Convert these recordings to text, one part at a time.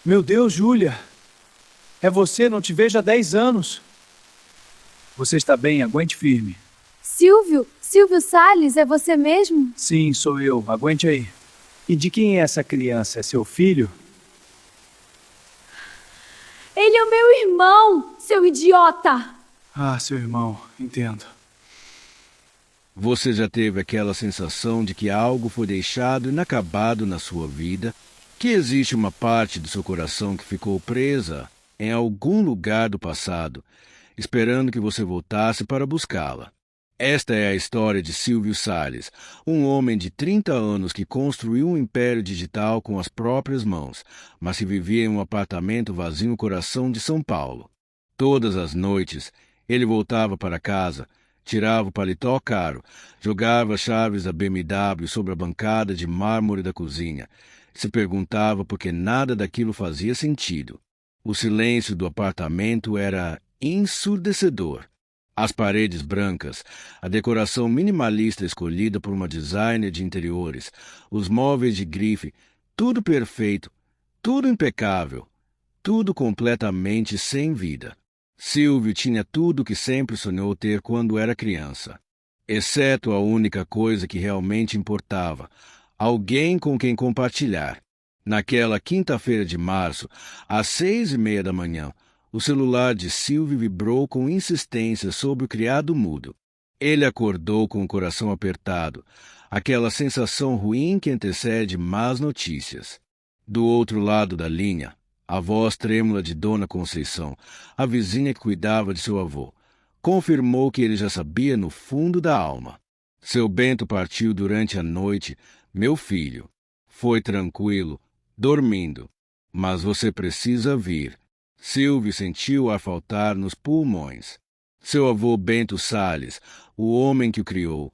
Meu Deus, Júlia! É você, não te vejo há 10 anos. Você está bem? Aguente firme. Silvio Salles, é você mesmo? Sim, sou eu. Aguente aí. E de quem é essa criança? É seu filho? Ele é o meu irmão, seu idiota! Ah, seu irmão. Entendo. Você já teve aquela sensação de que algo foi deixado inacabado na sua vida, que existe uma parte do seu coração que ficou presa em algum lugar do passado, esperando que você voltasse para buscá-la. Esta é a história de Silvio Salles, um homem de 30 anos que construiu um império digital com as próprias mãos, mas que vivia em um apartamento vazio no coração de São Paulo. Todas as noites, ele voltava para casa, tirava o paletó caro, jogava as chaves da BMW sobre a bancada de mármore da cozinha. Se perguntava por que nada daquilo fazia sentido. O silêncio do apartamento era ensurdecedor. As paredes brancas, a decoração minimalista escolhida por uma designer de interiores, os móveis de grife, tudo perfeito, tudo impecável, tudo completamente sem vida. Silvio tinha tudo o que sempre sonhou ter quando era criança, exceto a única coisa que realmente importava: alguém com quem compartilhar. Naquela quinta-feira de março, às 6:30 da manhã, o celular de Silvio vibrou com insistência sobre o criado mudo. Ele acordou com o coração apertado, aquela sensação ruim que antecede más notícias. Do outro lado da linha, a voz trêmula de Dona Conceição, a vizinha que cuidava de seu avô, confirmou que ele já sabia no fundo da alma. Seu Bento partiu durante a noite, meu filho. Foi tranquilo, dormindo. Mas você precisa vir. Silvio sentiu o ar faltar nos pulmões. Seu avô Bento Salles, o homem que o criou,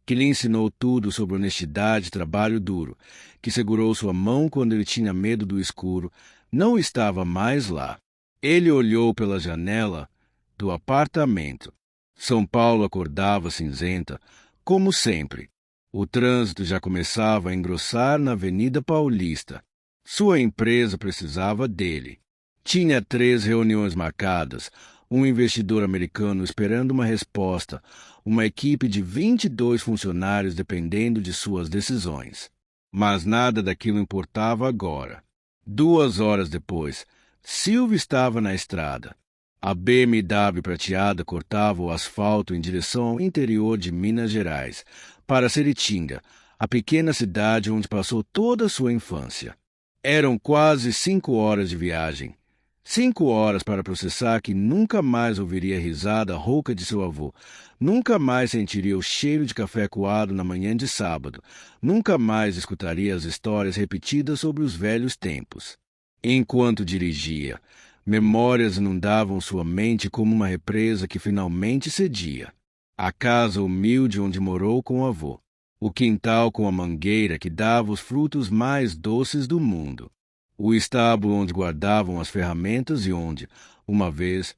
que lhe ensinou tudo sobre honestidade e trabalho duro, que segurou sua mão quando ele tinha medo do escuro, não estava mais lá. Ele olhou pela janela do apartamento. São Paulo acordava cinzenta, como sempre. O trânsito já começava a engrossar na Avenida Paulista. Sua empresa precisava dele. Tinha 3 reuniões marcadas, um investidor americano esperando uma resposta, uma equipe de 22 funcionários dependendo de suas decisões. Mas nada daquilo importava agora. 2 horas depois, Silvio estava na estrada. A BMW prateada cortava o asfalto em direção ao interior de Minas Gerais, para Seritinga, a pequena cidade onde passou toda a sua infância. Eram quase 5 horas de viagem. 5 horas para processar que nunca mais ouviria a risada rouca de seu avô, nunca mais sentiria o cheiro de café coado na manhã de sábado, nunca mais escutaria as histórias repetidas sobre os velhos tempos. Enquanto dirigia, memórias inundavam sua mente como uma represa que finalmente cedia. A casa humilde onde morou com o avô, o quintal com a mangueira que dava os frutos mais doces do mundo, o estábulo onde guardavam as ferramentas e onde, uma vez,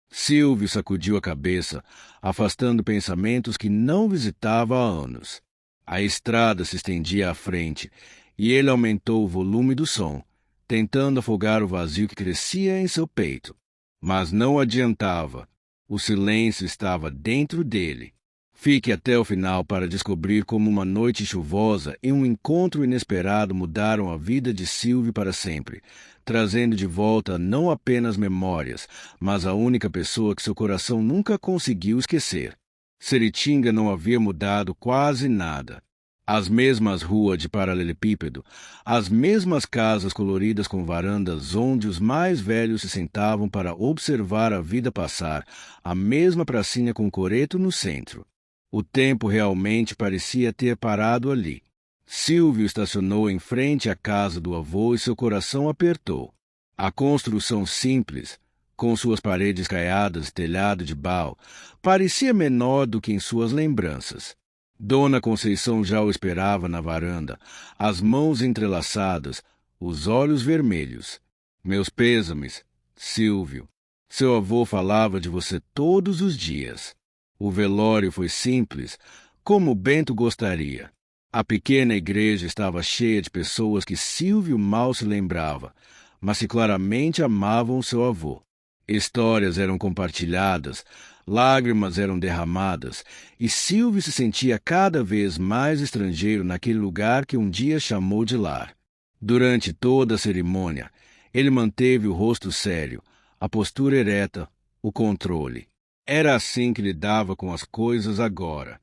Silvio sacudiu a cabeça, afastando pensamentos que não visitava há anos. A estrada se estendia à frente, e ele aumentou o volume do som, tentando afogar o vazio que crescia em seu peito. Mas não adiantava. O silêncio estava dentro dele. Fique até o final para descobrir como uma noite chuvosa e um encontro inesperado mudaram a vida de Silvio para sempre, trazendo de volta não apenas memórias, mas a única pessoa que seu coração nunca conseguiu esquecer. Seritinga não havia mudado quase nada. As mesmas ruas de paralelepípedo, as mesmas casas coloridas com varandas onde os mais velhos se sentavam para observar a vida passar, a mesma pracinha com coreto no centro. O tempo realmente parecia ter parado ali. Silvio estacionou em frente à casa do avô e seu coração apertou. A construção simples, com suas paredes caiadas e telhado de pau, parecia menor do que em suas lembranças. Dona Conceição já o esperava na varanda, as mãos entrelaçadas, os olhos vermelhos. Meus pêsames, Silvio. Seu avô falava de você todos os dias. O velório foi simples, como Bento gostaria. A pequena igreja estava cheia de pessoas que Silvio mal se lembrava, mas que claramente amavam seu avô. Histórias eram compartilhadas, lágrimas eram derramadas, e Silvio se sentia cada vez mais estrangeiro naquele lugar que um dia chamou de lar. Durante toda a cerimônia, ele manteve o rosto sério, a postura ereta, o controle. Era assim que lidava com as coisas agora.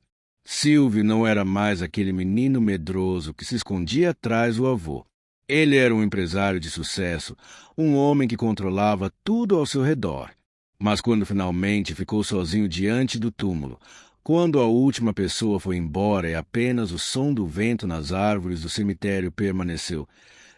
Silvio não era mais aquele menino medroso que se escondia atrás do avô. Ele era um empresário de sucesso, um homem que controlava tudo ao seu redor. Mas quando finalmente ficou sozinho diante do túmulo, quando a última pessoa foi embora e apenas o som do vento nas árvores do cemitério permaneceu,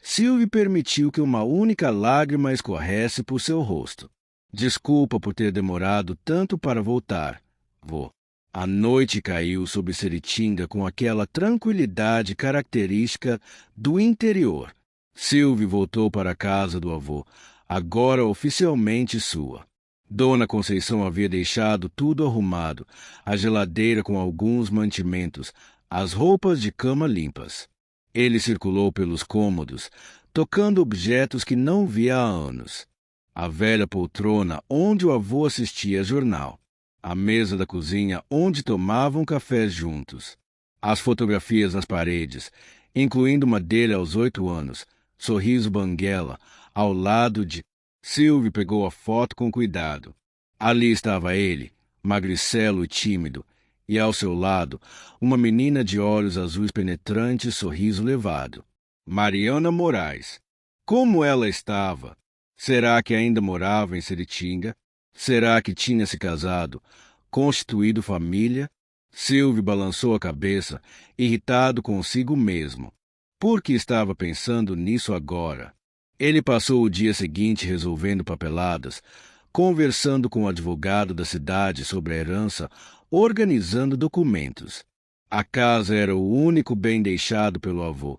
Silvio permitiu que uma única lágrima escorresse por seu rosto. Desculpa por ter demorado tanto para voltar, vô. A noite caiu sobre Seritinga com aquela tranquilidade característica do interior. Silvio voltou para a casa do avô, agora oficialmente sua. Dona Conceição havia deixado tudo arrumado, a geladeira com alguns mantimentos, as roupas de cama limpas. Ele circulou pelos cômodos, tocando objetos que não via há anos. A velha poltrona onde o avô assistia jornal. A mesa da cozinha onde tomavam café juntos. As fotografias nas paredes, incluindo uma dele aos 8 anos, sorriso banguela, ao lado de... Silvio pegou a foto com cuidado. Ali estava ele, magricelo e tímido, e ao seu lado, uma menina de olhos azuis penetrantes, sorriso levado. Mariana Moraes. Como ela estava? Será que ainda morava em Seritinga? Será que tinha se casado, constituído família? Silvio balançou a cabeça, irritado consigo mesmo. Por que estava pensando nisso agora? Ele passou o dia seguinte resolvendo papeladas, conversando com o advogado da cidade sobre a herança, organizando documentos. A casa era o único bem deixado pelo avô,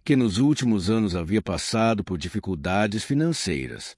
que nos últimos anos havia passado por dificuldades financeiras.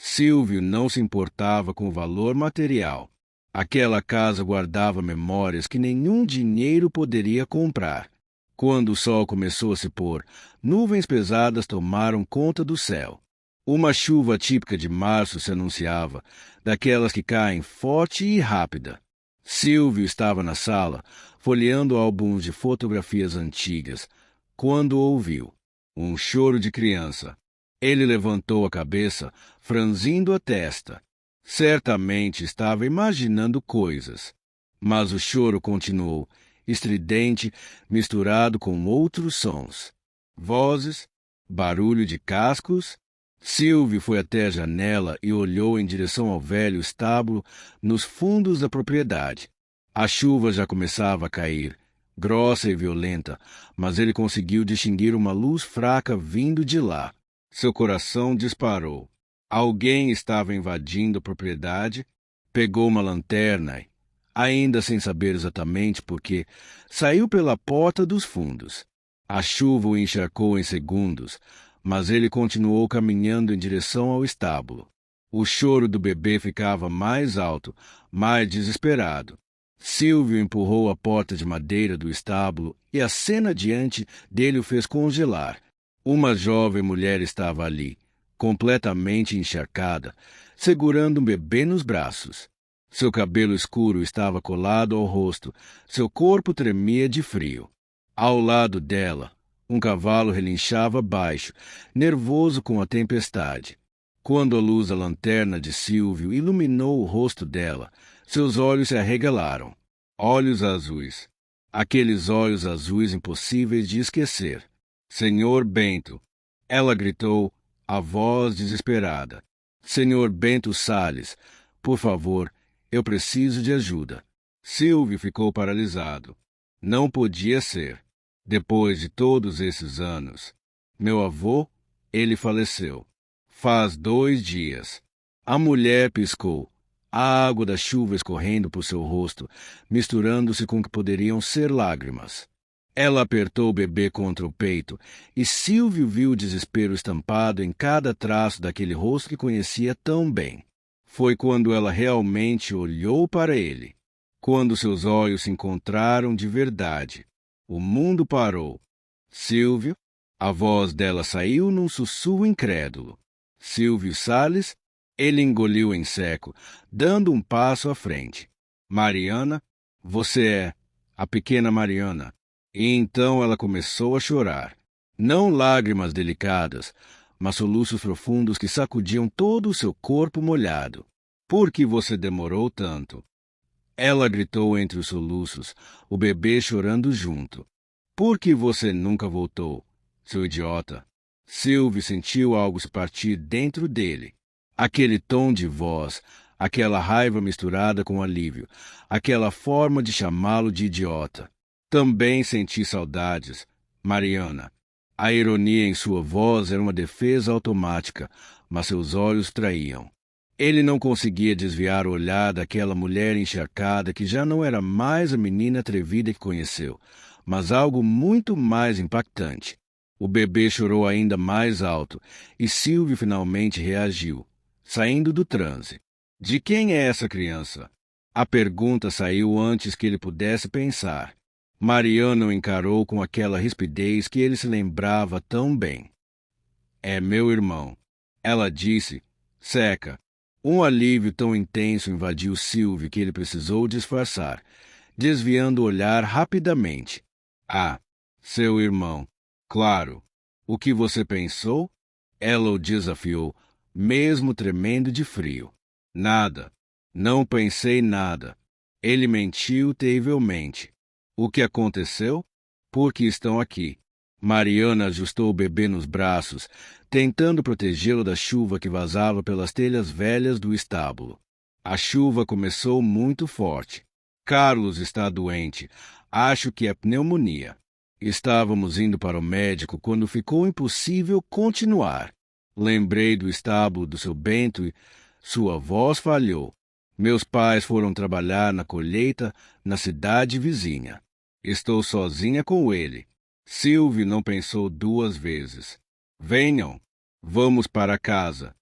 Silvio não se importava com o valor material. Aquela casa guardava memórias que nenhum dinheiro poderia comprar. Quando o sol começou a se pôr, nuvens pesadas tomaram conta do céu. Uma chuva típica de março se anunciava, daquelas que caem forte e rápida. Silvio estava na sala, folheando álbuns de fotografias antigas, quando ouviu um choro de criança. Ele levantou a cabeça, franzindo a testa. Certamente estava imaginando coisas. Mas o choro continuou, estridente, misturado com outros sons. Vozes, barulho de cascos. Silvio foi até a janela e olhou em direção ao velho estábulo nos fundos da propriedade. A chuva já começava a cair, grossa e violenta, mas ele conseguiu distinguir uma luz fraca vindo de lá. Seu coração disparou. Alguém estava invadindo a propriedade, pegou uma lanterna e, ainda sem saber exatamente por quê, saiu pela porta dos fundos. A chuva o encharcou em segundos, mas ele continuou caminhando em direção ao estábulo. O choro do bebê ficava mais alto, mais desesperado. Silvio empurrou a porta de madeira do estábulo e a cena diante dele o fez congelar. Uma jovem mulher estava ali, completamente encharcada, segurando um bebê nos braços. Seu cabelo escuro estava colado ao rosto, seu corpo tremia de frio. Ao lado dela, um cavalo relinchava baixo, nervoso com a tempestade. Quando a luz da lanterna de Silvio iluminou o rosto dela, seus olhos se arregalaram. Olhos azuis. Aqueles olhos azuis impossíveis de esquecer. Senhor Bento. Ela gritou, a voz desesperada. Senhor Bento Salles, por favor, eu preciso de ajuda. Silvio ficou paralisado. Não podia ser. Depois de todos esses anos. Meu avô, ele faleceu. Faz 2 dias. A mulher piscou. A água da chuva escorrendo por seu rosto, misturando-se com o que poderiam ser lágrimas. Ela apertou o bebê contra o peito, e Silvio viu o desespero estampado em cada traço daquele rosto que conhecia tão bem. Foi quando ela realmente olhou para ele, quando seus olhos se encontraram de verdade. O mundo parou. Silvio, a voz dela saiu num sussurro incrédulo. Silvio Salles, ele engoliu em seco, dando um passo à frente. Mariana, você é a pequena Mariana. E então ela começou a chorar. Não lágrimas delicadas, mas soluços profundos que sacudiam todo o seu corpo molhado. Por que você demorou tanto? Ela gritou entre os soluços, o bebê chorando junto. Por que você nunca voltou, seu idiota? Silvio sentiu algo se partir dentro dele. Aquele tom de voz, aquela raiva misturada com alívio, aquela forma de chamá-lo de idiota. Também senti saudades, Mariana. A ironia em sua voz era uma defesa automática, mas seus olhos traíam. Ele não conseguia desviar o olhar daquela mulher encharcada que já não era mais a menina atrevida que conheceu, mas algo muito mais impactante. O bebê chorou ainda mais alto e Silvio finalmente reagiu, saindo do transe. De quem é essa criança? A pergunta saiu antes que ele pudesse pensar. Mariana o encarou com aquela rispidez que ele se lembrava tão bem. É meu irmão. Ela disse, seca. Um alívio tão intenso invadiu Silvio que ele precisou disfarçar, desviando o olhar rapidamente. Ah, seu irmão. Claro. O que você pensou? Ela o desafiou, mesmo tremendo de frio. Nada. Não pensei nada. Ele mentiu terrivelmente. O que aconteceu? Por que estão aqui? Mariana ajustou o bebê nos braços, tentando protegê-lo da chuva que vazava pelas telhas velhas do estábulo. A chuva começou muito forte. Carlos está doente. Acho que é pneumonia. Estávamos indo para o médico quando ficou impossível continuar. Lembrei do estábulo do seu Bento e sua voz falhou. Meus pais foram trabalhar na colheita na cidade vizinha. Estou sozinha com ele. Silvio não pensou duas vezes. Venham, vamos para casa.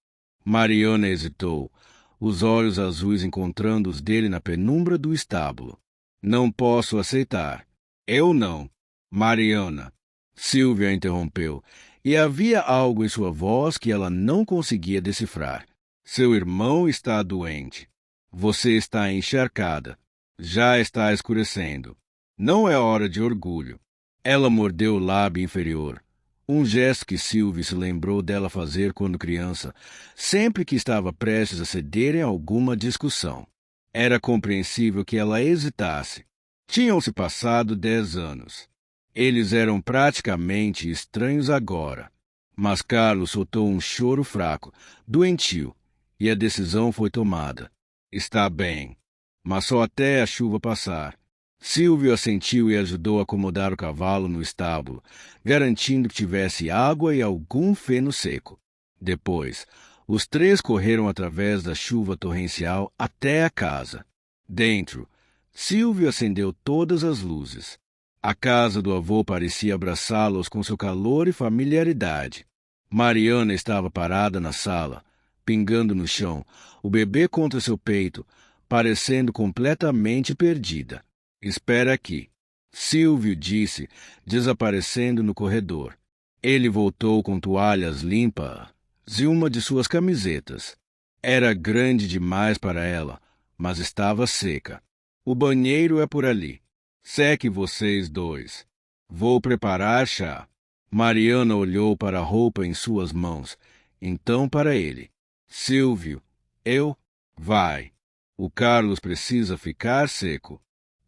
Mariana hesitou, os olhos azuis encontrando os dele na penumbra do estábulo. Não posso aceitar. Eu não. Mariana. Silvio a interrompeu, e havia algo em sua voz que ela não conseguia decifrar. Seu irmão está doente. Você está encharcada. Já está escurecendo. Não é hora de orgulho. Ela mordeu o lábio inferior. Um gesto que Silvio se lembrou dela fazer quando criança, sempre que estava prestes a ceder em alguma discussão. Era compreensível que ela hesitasse. Tinham-se passado 10 anos. Eles eram praticamente estranhos agora. Mas Carlos soltou um choro fraco, doentio, e a decisão foi tomada. Está bem, mas só até a chuva passar. Silvio assentiu e ajudou a acomodar o cavalo no estábulo, garantindo que tivesse água e algum feno seco. Depois, os três correram através da chuva torrencial até a casa. Dentro, Silvio acendeu todas as luzes. A casa do avô parecia abraçá-los com seu calor e familiaridade. Mariana estava parada na sala, pingando no chão, o bebê contra seu peito, parecendo completamente perdida. Espera aqui, Silvio disse, desaparecendo no corredor. Ele voltou com toalhas limpas e uma de suas camisetas. Era grande demais para ela, mas estava seca. O banheiro é por ali. Seque vocês dois. Vou preparar chá. Mariana olhou para a roupa em suas mãos, então para ele. Silvio, vai. O Carlos precisa ficar seco.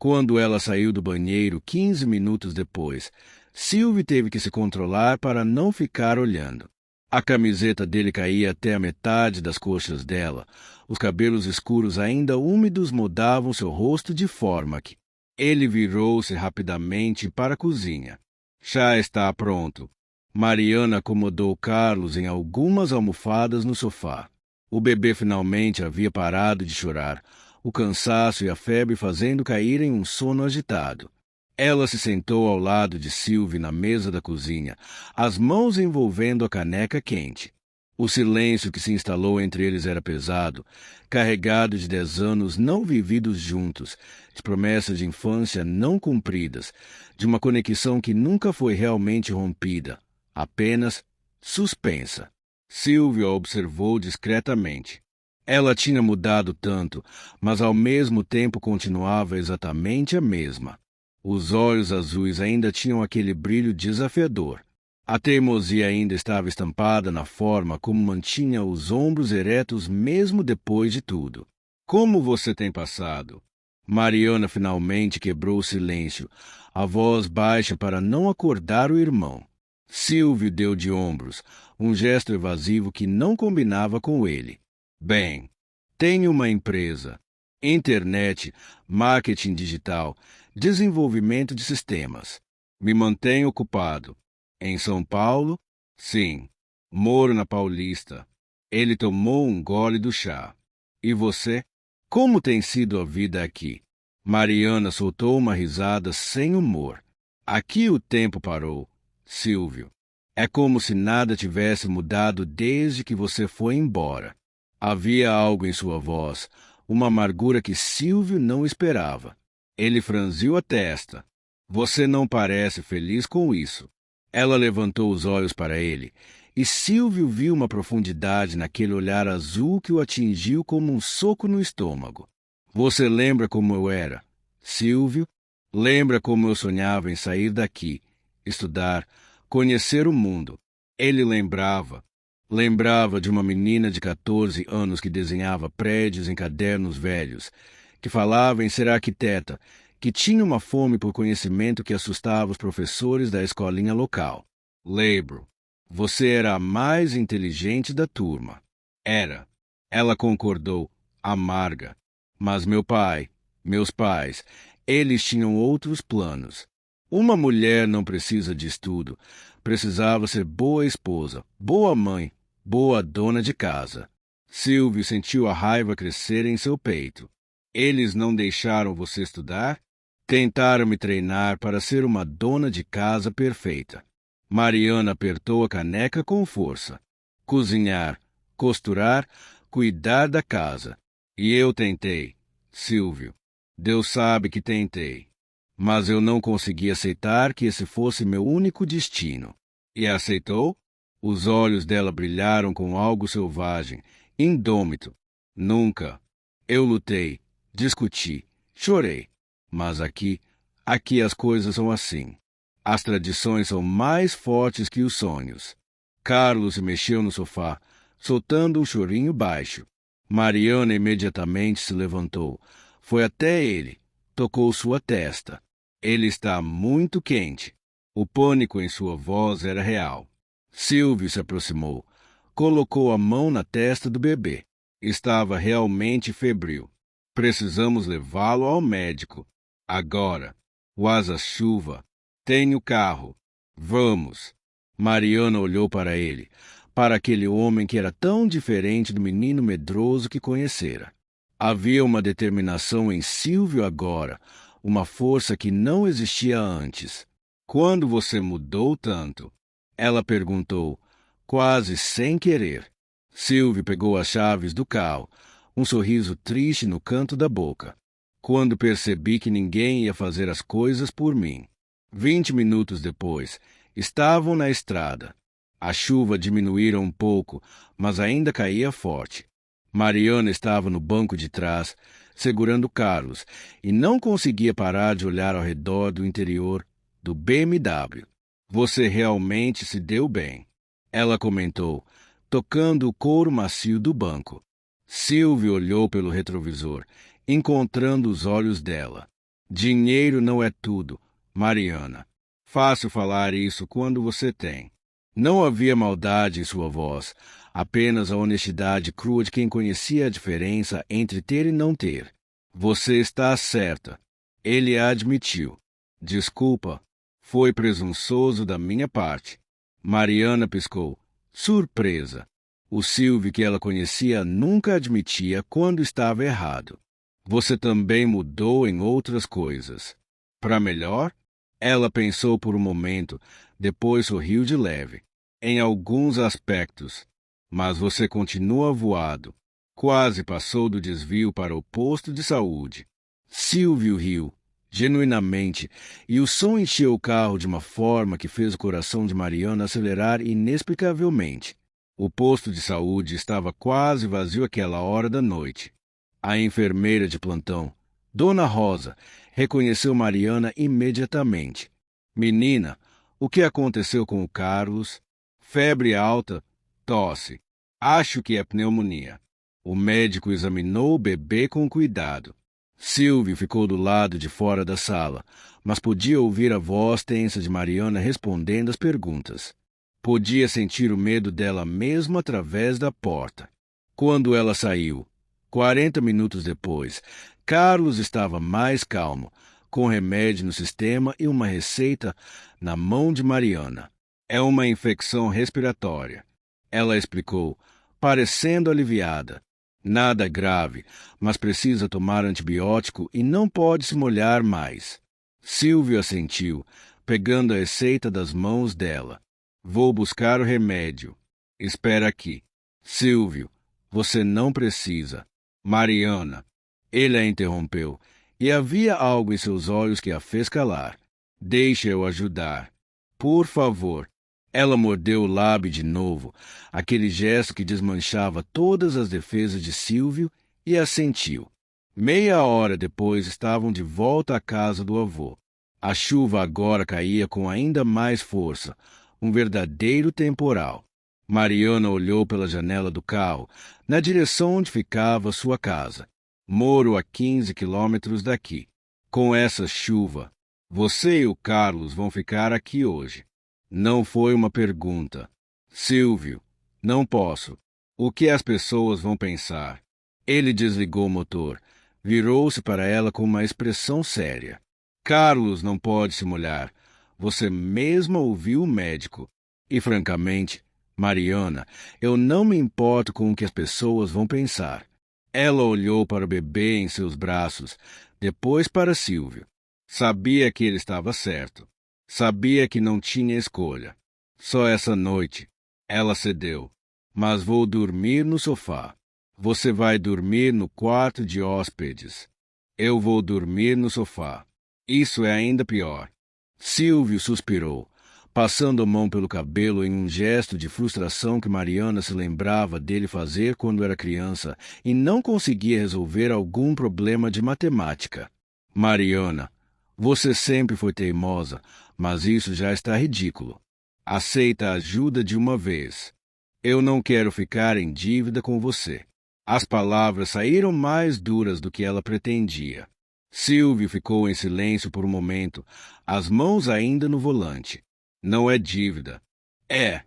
Quando ela saiu do banheiro 15 minutos depois, Silvio teve que se controlar para não ficar olhando. A camiseta dele caía até a metade das coxas dela. Os cabelos escuros ainda úmidos moldavam seu rosto de forma que... Ele virou-se rapidamente para a cozinha. Chá está pronto. Mariana acomodou Carlos em algumas almofadas no sofá. O bebê finalmente havia parado de chorar, o cansaço e a febre fazendo cair em um sono agitado. Ela se sentou ao lado de Silvio na mesa da cozinha, as mãos envolvendo a caneca quente. O silêncio que se instalou entre eles era pesado, carregado de 10 anos não vividos juntos, de promessas de infância não cumpridas, de uma conexão que nunca foi realmente rompida, apenas suspensa. Silvio a observou discretamente. Ela tinha mudado tanto, mas ao mesmo tempo continuava exatamente a mesma. Os olhos azuis ainda tinham aquele brilho desafiador. A teimosia ainda estava estampada na forma como mantinha os ombros eretos mesmo depois de tudo. Como você tem passado? Mariana finalmente quebrou o silêncio, a voz baixa para não acordar o irmão. Silvio deu de ombros, um gesto evasivo que não combinava com ele. Bem, tenho uma empresa. Internet, marketing digital, desenvolvimento de sistemas. Me mantenho ocupado. Em São Paulo? Sim. Moro na Paulista. Ele tomou um gole do chá. E você? Como tem sido a vida aqui? Mariana soltou uma risada sem humor. Aqui o tempo parou, Silvio. É como se nada tivesse mudado desde que você foi embora. Havia algo em sua voz, uma amargura que Silvio não esperava. Ele franziu a testa. Você não parece feliz com isso. Ela levantou os olhos para ele, e Silvio viu uma profundidade naquele olhar azul que o atingiu como um soco no estômago. Você lembra como eu era, Silvio? Lembra como eu sonhava em sair daqui, estudar, conhecer o mundo? Ele lembrava. Lembrava de uma menina de 14 anos que desenhava prédios em cadernos velhos, que falava em ser arquiteta, que tinha uma fome por conhecimento que assustava os professores da escolinha local. Lembro. Você era a mais inteligente da turma. Era. Ela concordou, amarga. Mas meus pais, eles tinham outros planos. Uma mulher não precisa de estudo. Precisava ser boa esposa, boa mãe, boa dona de casa. Silvio sentiu a raiva crescer em seu peito. Eles não deixaram você estudar? Tentaram me treinar para ser uma dona de casa perfeita. Mariana apertou a caneca com força. Cozinhar, costurar, cuidar da casa. E eu tentei, Silvio. Deus sabe que tentei. Mas eu não consegui aceitar que esse fosse meu único destino. E aceitou? Os olhos dela brilharam com algo selvagem, indômito. Nunca. Eu lutei, discuti, chorei. Mas aqui as coisas são assim. As tradições são mais fortes que os sonhos. Carlos se mexeu no sofá, soltando um chorinho baixo. Mariana imediatamente se levantou. Foi até ele. Tocou sua testa. Ele está muito quente. O pânico em sua voz era real. Silvio se aproximou. Colocou a mão na testa do bebê. Estava realmente febril. Precisamos levá-lo ao médico. Agora. O asa-chuva. Tenho carro. Vamos. Mariana olhou para ele, para aquele homem que era tão diferente do menino medroso que conhecera. Havia uma determinação em Silvio agora, uma força que não existia antes. Quando você mudou tanto? Ela perguntou, quase sem querer. Silvio pegou as chaves do carro, um sorriso triste no canto da boca. Quando percebi que ninguém ia fazer as coisas por mim. 20 minutos depois, estavam na estrada. A chuva diminuíra um pouco, mas ainda caía forte. Mariana estava no banco de trás, segurando Carlos, e não conseguia parar de olhar ao redor do interior do BMW. Você realmente se deu bem, ela comentou, tocando o couro macio do banco. Silvio olhou pelo retrovisor, encontrando os olhos dela. Dinheiro não é tudo, Mariana. Fácil falar isso quando você tem. Não havia maldade em sua voz, apenas a honestidade crua de quem conhecia a diferença entre ter e não ter. Você está certa. Ele a admitiu. Desculpa, foi presunçoso da minha parte. Mariana piscou, surpresa. O Silvio que ela conhecia nunca admitia quando estava errado. Você também mudou em outras coisas. Para melhor? Ela pensou por um momento, depois sorriu de leve. Em alguns aspectos. Mas você continua voado. Quase passou do desvio para o posto de saúde. Silvio riu, genuinamente, e o som encheu o carro de uma forma que fez o coração de Mariana acelerar inexplicavelmente. O posto de saúde estava quase vazio àquela hora da noite. A enfermeira de plantão, Dona Rosa, reconheceu Mariana imediatamente. Menina, o que aconteceu com o Carlos? Febre alta, tosse. Acho que é pneumonia. O médico examinou o bebê com cuidado. Silvio ficou do lado de fora da sala, mas podia ouvir a voz tensa de Mariana respondendo às perguntas. Podia sentir o medo dela mesmo através da porta. Quando ela saiu, 40 minutos depois, Carlos estava mais calmo, com remédio no sistema e uma receita na mão de Mariana. É uma infecção respiratória, ela explicou, parecendo aliviada. Nada grave, mas precisa tomar antibiótico e não pode se molhar mais. Silvio assentiu, pegando a receita das mãos dela. Vou buscar o remédio. Espera aqui. Silvio, você não precisa. Mariana. Ele a interrompeu, e havia algo em seus olhos que a fez calar. Deixe eu ajudar. Por favor. Ela mordeu o lábio de novo, aquele gesto que desmanchava todas as defesas de Silvio, e assentiu. Meia hora depois estavam de volta à casa do avô. A chuva agora caía com ainda mais força, um verdadeiro temporal. Mariana olhou pela janela do carro, na direção onde ficava sua casa. Moro a 15 quilômetros daqui. Com essa chuva, você e o Carlos vão ficar aqui hoje. Não foi uma pergunta. Silvio, não posso. O que as pessoas vão pensar? Ele desligou o motor, virou-se para ela com uma expressão séria. Carlos não pode se molhar. Você mesma ouviu o médico. E, francamente, Mariana, eu não me importo com o que as pessoas vão pensar. Ela olhou para o bebê em seus braços, depois para Silvio. Sabia que ele estava certo. Sabia que não tinha escolha. Só essa noite. Ela cedeu. Mas vou dormir no sofá. Você vai dormir no quarto de hóspedes. Eu vou dormir no sofá. Isso é ainda pior. Silvio suspirou, passando a mão pelo cabelo em um gesto de frustração que Mariana se lembrava dele fazer quando era criança e não conseguia resolver algum problema de matemática. Mariana, você sempre foi teimosa, mas isso já está ridículo. Aceita a ajuda de uma vez. Eu não quero ficar em dívida com você. As palavras saíram mais duras do que ela pretendia. Silvio ficou em silêncio por um momento, as mãos ainda no volante. Não é dívida. É.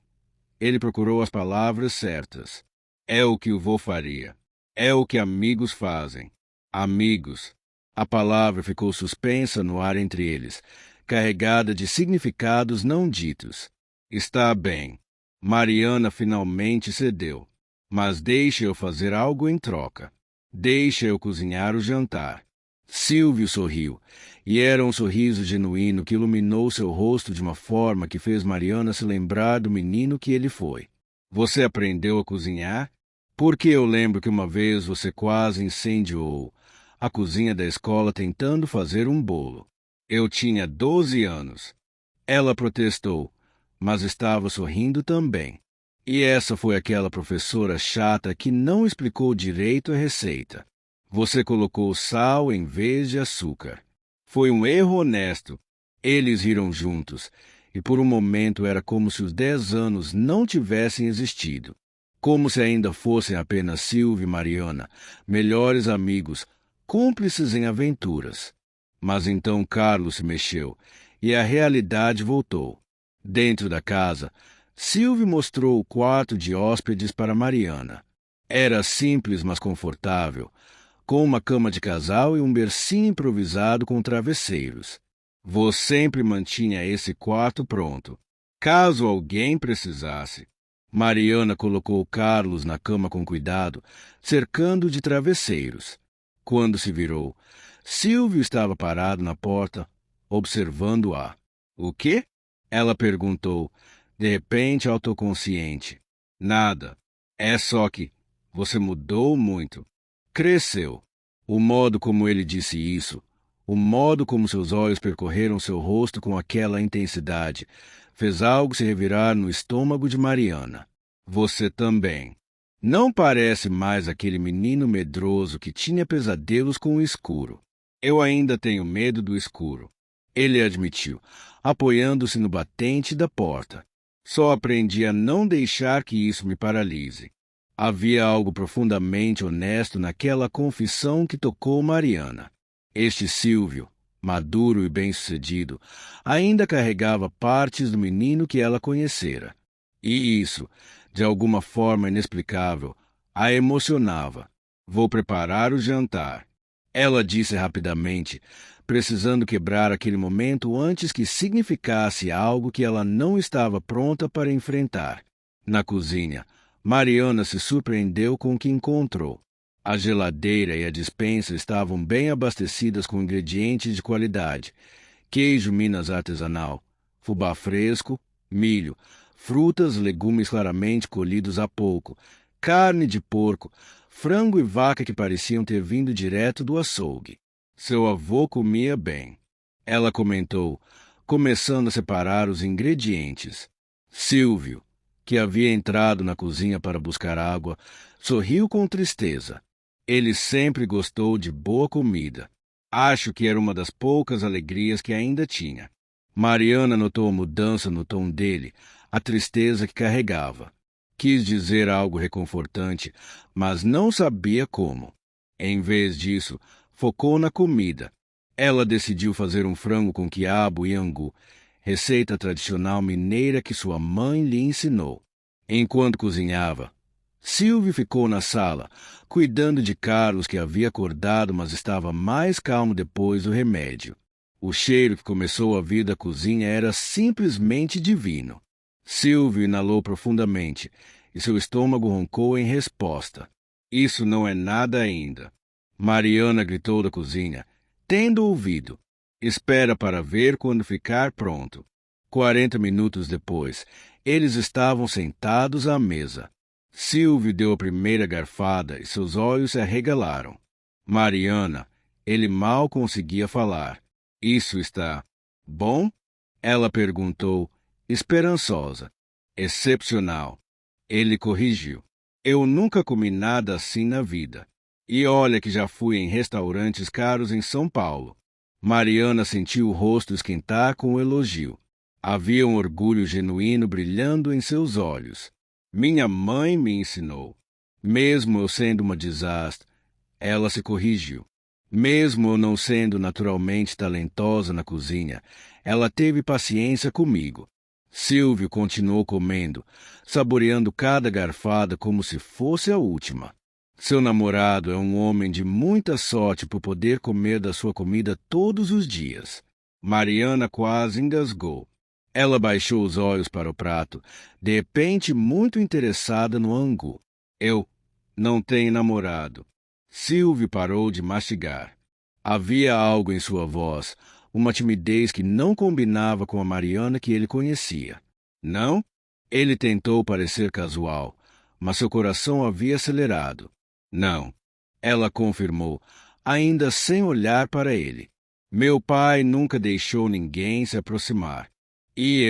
Ele procurou as palavras certas. É o que o vô faria. É o que amigos fazem. Amigos. A palavra ficou suspensa no ar entre eles, carregada de significados não ditos. Está bem. Mariana finalmente cedeu. Mas deixe eu fazer algo em troca. Deixe eu cozinhar o jantar. Silvio sorriu, e era um sorriso genuíno que iluminou seu rosto de uma forma que fez Mariana se lembrar do menino que ele foi. Você aprendeu a cozinhar? Porque eu lembro que uma vez você quase incendiou a cozinha da escola tentando fazer um bolo. Eu tinha 12 anos. Ela protestou, mas estava sorrindo também. E essa foi aquela professora chata que não explicou direito a receita. Você colocou sal em vez de açúcar. Foi um erro honesto. Eles riram juntos, e por um momento era como se os 10 anos não tivessem existido. Como se ainda fossem apenas Silvio e Mariana, melhores amigos, cúmplices em aventuras. Mas então Carlos se mexeu, e a realidade voltou. Dentro da casa, Silvio mostrou o quarto de hóspedes para Mariana. Era simples, mas confortável, com uma cama de casal e um bercinho improvisado com travesseiros. Vô sempre mantinha esse quarto pronto, caso alguém precisasse. Mariana colocou Carlos na cama com cuidado, cercando de travesseiros. Quando se virou, Silvio estava parado na porta, observando-a. O quê? Ela perguntou, de repente autoconsciente. Nada. É só que você mudou muito. Cresceu. O modo como ele disse isso, o modo como seus olhos percorreram seu rosto com aquela intensidade, fez algo se revirar no estômago de Mariana. Você também. Não parece mais aquele menino medroso que tinha pesadelos com o escuro. Eu ainda tenho medo do escuro, ele admitiu, apoiando-se no batente da porta. Só aprendi a não deixar que isso me paralise. Havia algo profundamente honesto naquela confissão que tocou Mariana. Este Silvio, maduro e bem-sucedido, ainda carregava partes do menino que ela conhecera. E isso, de alguma forma inexplicável, a emocionava. Vou preparar o jantar. Ela disse rapidamente, precisando quebrar aquele momento antes que significasse algo que ela não estava pronta para enfrentar. Na cozinha, Mariana se surpreendeu com o que encontrou. A geladeira e a despensa estavam bem abastecidas com ingredientes de qualidade: queijo Minas artesanal, fubá fresco, milho, frutas, legumes claramente colhidos há pouco, carne de porco, frango e vaca que pareciam ter vindo direto do açougue. Seu avô comia bem. Ela comentou, começando a separar os ingredientes. Silvio, que havia entrado na cozinha para buscar água, sorriu com tristeza. Ele sempre gostou de boa comida. Acho que era uma das poucas alegrias que ainda tinha. Mariana notou a mudança no tom dele, a tristeza que carregava. Quis dizer algo reconfortante, mas não sabia como. Em vez disso, focou na comida. Ela decidiu fazer um frango com quiabo e angu, receita tradicional mineira que sua mãe lhe ensinou. Enquanto cozinhava, Silvio ficou na sala, cuidando de Carlos, que havia acordado, mas estava mais calmo depois do remédio. O cheiro que começou a vir da cozinha era simplesmente divino. Silvio inalou profundamente, e seu estômago roncou em resposta. Isso não é nada ainda. Mariana gritou da cozinha, tendo ouvido. Espera para ver quando ficar pronto. 40 minutos depois, eles estavam sentados à mesa. Silvio deu a primeira garfada e seus olhos se arregalaram. Mariana, ele mal conseguia falar. Isso está bom? Ela perguntou, esperançosa. Excepcional. Ele corrigiu. Eu nunca comi nada assim na vida. E olha que já fui em restaurantes caros em São Paulo. Mariana sentiu o rosto esquentar com o elogio. Havia um orgulho genuíno brilhando em seus olhos. Minha mãe me ensinou. Mesmo eu sendo uma desastre, ela se corrigiu. Mesmo eu não sendo naturalmente talentosa na cozinha, ela teve paciência comigo. Silvio continuou comendo, saboreando cada garfada como se fosse a última. Seu namorado é um homem de muita sorte por poder comer da sua comida todos os dias. Mariana quase engasgou. Ela baixou os olhos para o prato, de repente muito interessada no angu. Eu não tenho namorado. Silvio parou de mastigar. Havia algo em sua voz, uma timidez que não combinava com a Mariana que ele conhecia. Não? Ele tentou parecer casual, mas seu coração havia acelerado. Não. Ela confirmou, ainda sem olhar para ele. Meu pai nunca deixou ninguém se aproximar. E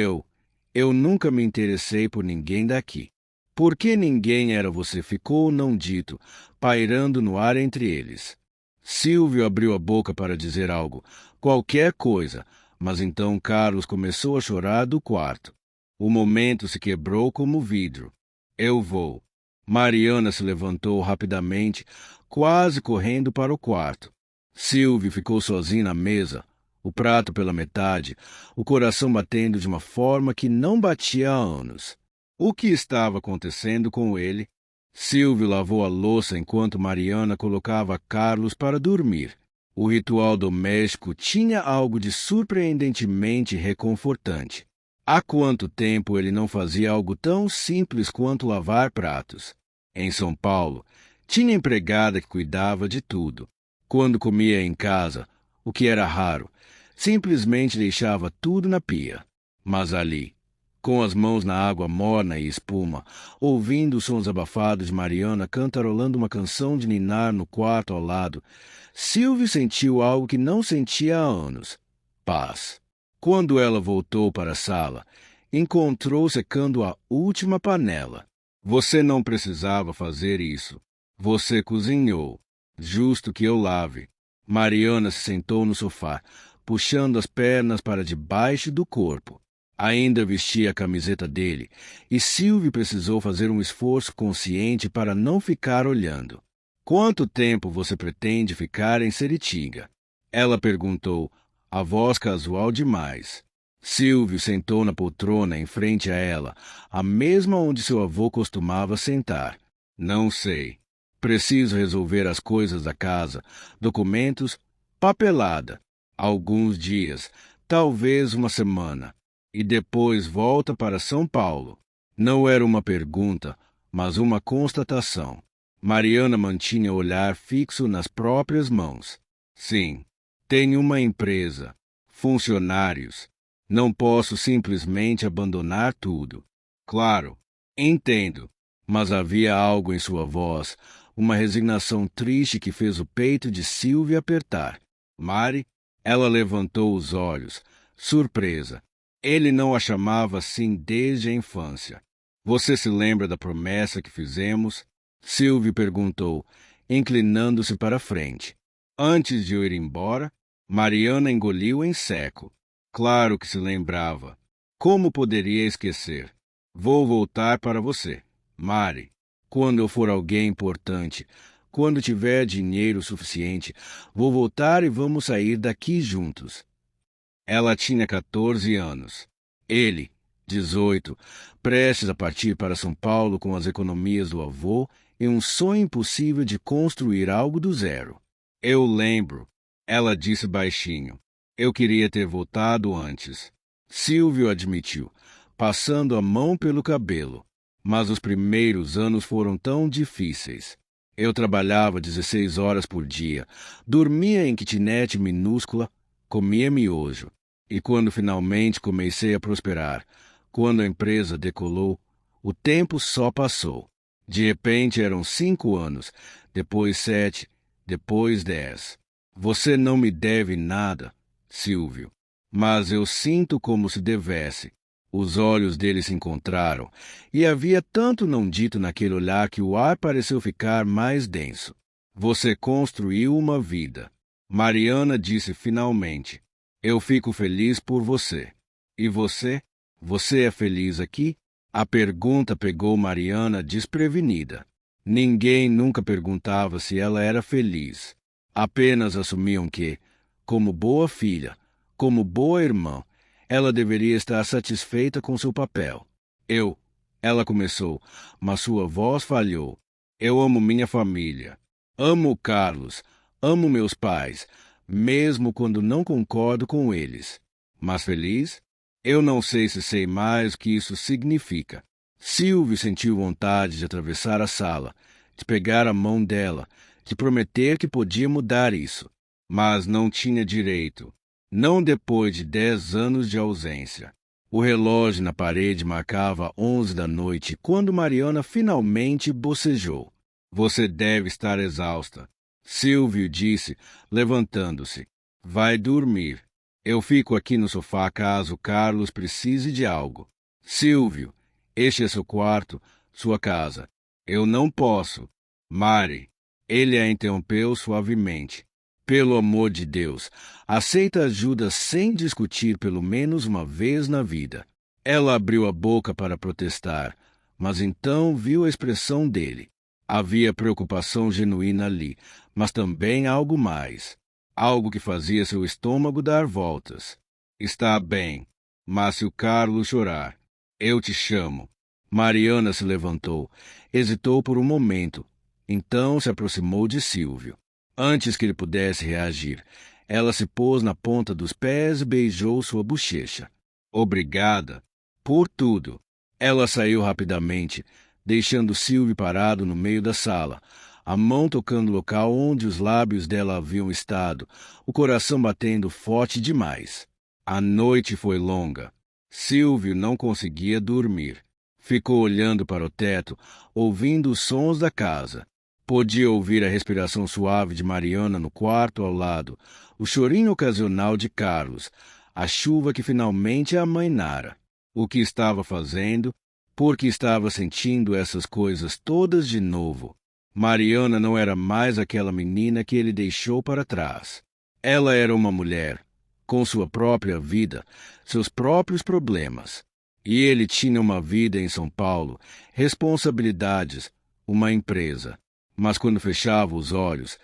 eu nunca me interessei por ninguém daqui. Por que ninguém era você ficou não dito, pairando no ar entre eles. Silvio abriu a boca para dizer algo, qualquer coisa, mas então Carlos começou a chorar do quarto. O momento se quebrou como vidro. Eu vou. Mariana se levantou rapidamente, quase correndo para o quarto. Silvio ficou sozinho na mesa, o prato pela metade, o coração batendo de uma forma que não batia há anos. O que estava acontecendo com ele? Silvio lavou a louça enquanto Mariana colocava Carlos para dormir. O ritual doméstico tinha algo de surpreendentemente reconfortante. Há quanto tempo ele não fazia algo tão simples quanto lavar pratos? Em São Paulo, tinha empregada que cuidava de tudo. Quando comia em casa, o que era raro, simplesmente deixava tudo na pia. Mas ali, Com as mãos na água morna e espuma, ouvindo os sons abafados de Mariana cantarolando uma canção de ninar no quarto ao lado, Silvio sentiu algo que não sentia há anos: paz. Quando ela voltou para a sala, encontrou secando a última panela. Você não precisava fazer isso. Você cozinhou. Justo que eu lave. Mariana se sentou no sofá, puxando as pernas para debaixo do corpo. Ainda vestia a camiseta dele, e Silvio precisou fazer um esforço consciente para não ficar olhando. Quanto tempo você pretende ficar em Seritinga? Ela perguntou, a voz casual demais. Silvio sentou na poltrona em frente a ela, a mesma onde seu avô costumava sentar. Não sei. Preciso resolver as coisas da casa, documentos, papelada. Alguns dias, talvez uma semana. E depois volta para São Paulo. Não era uma pergunta, mas uma constatação. Mariana mantinha o olhar fixo nas próprias mãos. Sim, tenho uma empresa, funcionários. Não posso simplesmente abandonar tudo. Claro, entendo, mas havia algo em sua voz, uma resignação triste que fez o peito de Silvia apertar. Mari, ela levantou os olhos, surpresa. Ele não a chamava assim desde a infância. Você se lembra da promessa que fizemos? Silvio perguntou, inclinando-se para a frente. Antes de eu ir embora, Mariana engoliu em seco. Claro que se lembrava. Como poderia esquecer? Vou voltar para você, Mari. Quando eu for alguém importante, quando tiver dinheiro suficiente, vou voltar e vamos sair daqui juntos. Ela tinha 14 anos. Ele, 18, prestes a partir para São Paulo com as economias do avô e um sonho impossível de construir algo do zero. Eu lembro, ela disse baixinho. Eu queria ter voltado antes. Silvio admitiu, passando a mão pelo cabelo. Mas os primeiros anos foram tão difíceis. Eu trabalhava 16 horas por dia, dormia em kitnet minúscula, comia miojo. E quando finalmente comecei a prosperar, quando a empresa decolou, o tempo só passou. De repente eram 5 anos, depois 7, depois 10. Você não me deve nada, Silvio, mas eu sinto como se devesse. Os olhos dele se encontraram, e havia tanto não dito naquele olhar que o ar pareceu ficar mais denso. Você construiu uma vida. Mariana disse finalmente. Eu fico feliz por você. E você? Você é feliz aqui? A pergunta pegou Mariana desprevenida. Ninguém nunca perguntava se ela era feliz. Apenas assumiam que, como boa filha, como boa irmã, ela deveria estar satisfeita com seu papel. Ela começou, mas sua voz falhou. Eu amo minha família. Amo o Carlos. Amo meus pais, mesmo quando não concordo com eles. Mas feliz? Eu não sei se sei mais o que isso significa. Silvio sentiu vontade de atravessar a sala, de pegar a mão dela, de prometer que podia mudar isso. Mas não tinha direito. Não depois de 10 anos de ausência. O relógio na parede marcava 11 da noite quando Mariana finalmente bocejou. Você deve estar exausta. Silvio disse, levantando-se. Vai dormir. Eu fico aqui no sofá caso Carlos precise de algo. Silvio, este é seu quarto, sua casa. Eu não posso. Mari. Ele a interrompeu suavemente. Pelo amor de Deus, aceita ajuda sem discutir pelo menos uma vez na vida. Ela abriu a boca para protestar, mas então viu a expressão dele. Havia preocupação genuína ali, mas também algo mais. Algo que fazia seu estômago dar voltas. Está bem, mas se o Carlos chorar, eu te chamo. Mariana se levantou, hesitou por um momento, então se aproximou de Silvio. Antes que ele pudesse reagir, ela se pôs na ponta dos pés e beijou sua bochecha. Obrigada por tudo. Ela saiu rapidamente, deixando Silvio parado no meio da sala, a mão tocando o local onde os lábios dela haviam estado, o coração batendo forte demais. A noite foi longa. Silvio não conseguia dormir. Ficou olhando para o teto, ouvindo os sons da casa. Podia ouvir a respiração suave de Mariana no quarto ao lado, o chorinho ocasional de Carlos, a chuva que finalmente amainara. O que estava fazendo? Por que estava sentindo essas coisas todas de novo? Mariana não era mais aquela menina que ele deixou para trás. Ela era uma mulher, com sua própria vida, seus próprios problemas. E ele tinha uma vida em São Paulo, responsabilidades, uma empresa. Mas quando fechava os olhos,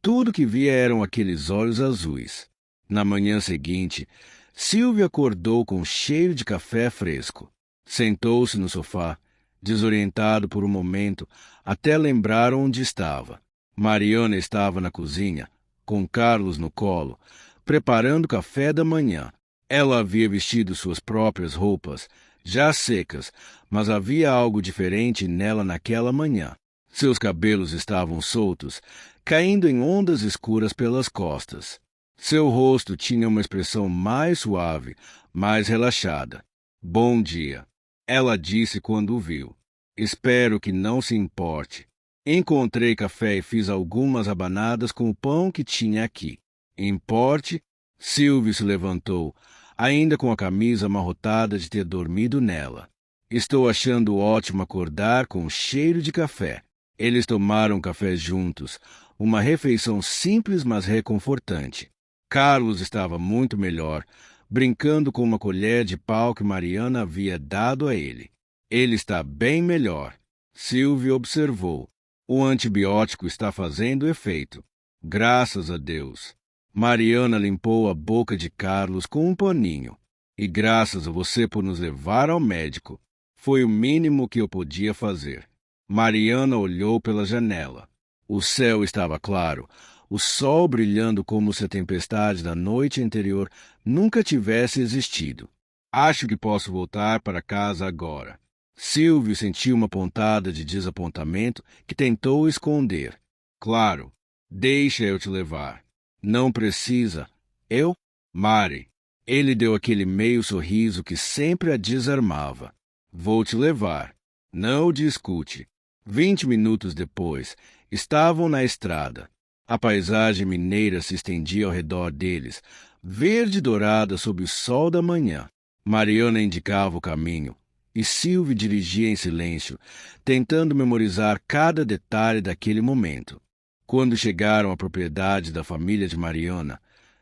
tudo que via eram aqueles olhos azuis. Na manhã seguinte, Silvio acordou com um cheiro de café fresco. Sentou-se no sofá, desorientado por um momento, até lembrar onde estava. Mariana estava na cozinha, com Carlos no colo, preparando o café da manhã. Ela havia vestido suas próprias roupas, já secas, mas havia algo diferente nela naquela manhã. Seus cabelos estavam soltos, caindo em ondas escuras pelas costas. Seu rosto tinha uma expressão mais suave, mais relaxada. Bom dia, ela disse quando o viu. Espero que não se importe. Encontrei café e fiz algumas abanadas com o pão que tinha aqui. Importe? Silvio se levantou, ainda com a camisa amarrotada de ter dormido nela. Estou achando ótimo acordar com o cheiro de café. Eles tomaram café juntos, uma refeição simples, mas reconfortante. Carlos estava muito melhor, brincando com uma colher de pau que Mariana havia dado a ele. Ele está bem melhor, Silvio observou. O antibiótico está fazendo efeito. Graças a Deus. Mariana limpou a boca de Carlos com um paninho. E graças a você por nos levar ao médico. Foi o mínimo que eu podia fazer. Mariana olhou pela janela. O céu estava claro, o sol brilhando como se a tempestade da noite anterior nunca tivesse existido. Acho que posso voltar para casa agora. Silvio sentiu uma pontada de desapontamento que tentou esconder. Claro, deixa eu te levar. Não precisa. Eu? Mari. Ele deu aquele meio sorriso que sempre a desarmava. Vou te levar. Não discute. 20 minutos depois, estavam na estrada. A paisagem mineira se estendia ao redor deles, verde e dourada sob o sol da manhã. Mariana indicava o caminho, e Silvio dirigia em silêncio, tentando memorizar cada detalhe daquele momento. Quando chegaram à propriedade da família de Mariana,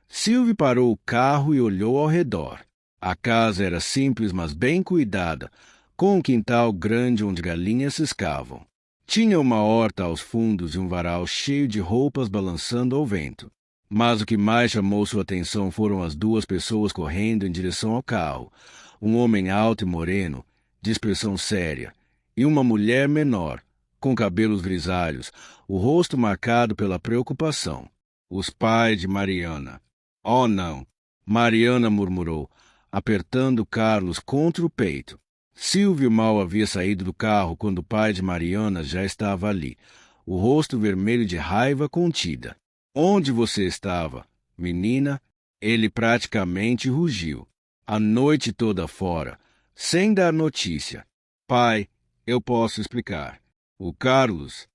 Silvio parou o carro e olhou ao redor. A casa era simples, mas bem cuidada, com um quintal grande onde galinhas ciscavam. Tinha uma horta aos fundos e um varal cheio de roupas balançando ao vento. Mas o que mais chamou sua atenção foram as duas pessoas correndo em direção ao carro. Um homem alto e moreno, de expressão séria, e uma mulher menor, com cabelos grisalhos, o rosto marcado pela preocupação. Os pais de Mariana. Oh, não! Mariana murmurou, apertando Carlos contra o peito. Silvio mal havia saído do carro quando o pai de Mariana já estava ali, o rosto vermelho de raiva contida. Onde você estava, menina? Ele praticamente rugiu. A noite toda fora, sem dar notícia. Pai, eu posso explicar. O Carlos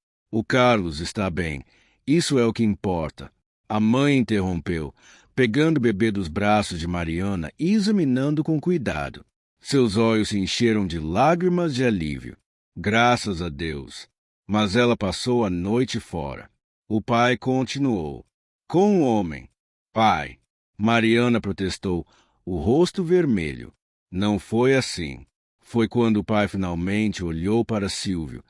está bem. Isso é o que importa. A mãe interrompeu, pegando o bebê dos braços de Mariana e examinando com cuidado. Seus olhos se encheram de lágrimas de alívio. Graças a Deus. Mas ela passou a noite fora. O pai continuou. Com o homem. Pai. Mariana protestou, o rosto vermelho. Não foi assim. Foi quando o pai finalmente olhou para Silvio.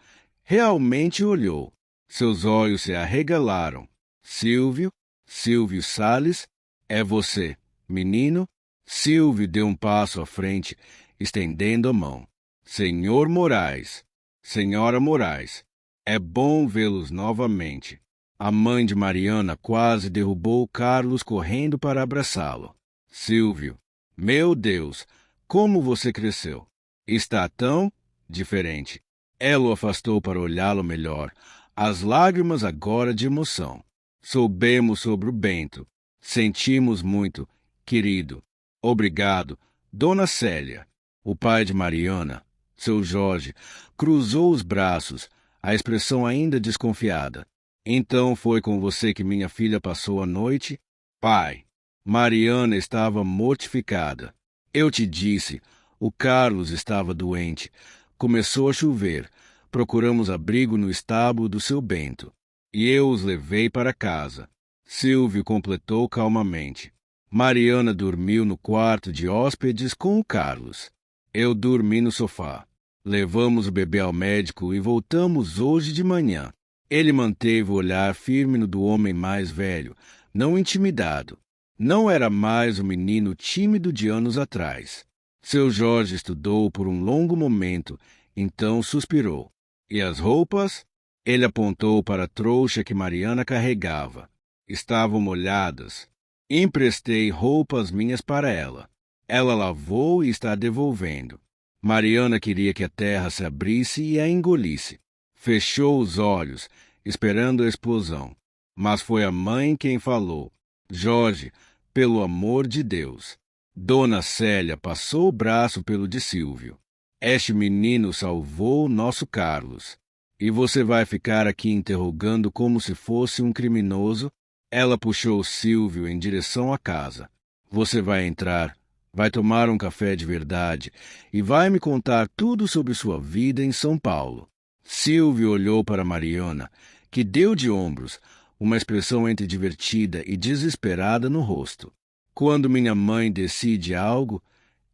Realmente olhou. Seus olhos se arregalaram. Silvio? Silvio Salles? É você, menino? Silvio deu um passo à frente, estendendo a mão. Senhor Moraes. Senhora Moraes. É bom vê-los novamente. A mãe de Mariana quase derrubou Carlos correndo para abraçá-lo. Silvio. Meu Deus, como você cresceu. Está tão diferente. Ela o afastou para olhá-lo melhor, as lágrimas agora de emoção. Soubemos sobre o Bento. Sentimos muito, querido. Obrigado. Dona Célia, o pai de Mariana, seu Jorge, cruzou os braços, a expressão ainda desconfiada. Então foi com você que minha filha passou a noite? Pai, Mariana estava mortificada. Eu te disse, o Carlos estava doente. Começou a chover. Procuramos abrigo no estábulo do seu Bento. E eu os levei para casa. Silvio completou calmamente. Mariana dormiu no quarto de hóspedes com o Carlos. Eu dormi no sofá. Levamos o bebê ao médico e voltamos hoje de manhã. Ele manteve o olhar firme no do homem mais velho, não intimidado. Não era mais o menino tímido de anos atrás. Seu Jorge estudou por um longo momento, então suspirou. E as roupas? Ele apontou para a trouxa que Mariana carregava. Estavam molhadas. Emprestei roupas minhas para ela. Ela lavou e está devolvendo. Mariana queria que a terra se abrisse e a engolisse. Fechou os olhos, esperando a explosão. Mas foi a mãe quem falou. Jorge, pelo amor de Deus. Dona Célia passou o braço pelo de Silvio. Este menino salvou nosso Carlos. E você vai ficar aqui interrogando como se fosse um criminoso? Ela puxou Silvio em direção à casa. Você vai entrar, vai tomar um café de verdade e vai me contar tudo sobre sua vida em São Paulo. Silvio olhou para Mariana, que deu de ombros, uma expressão entre divertida e desesperada no rosto. Quando minha mãe decide algo,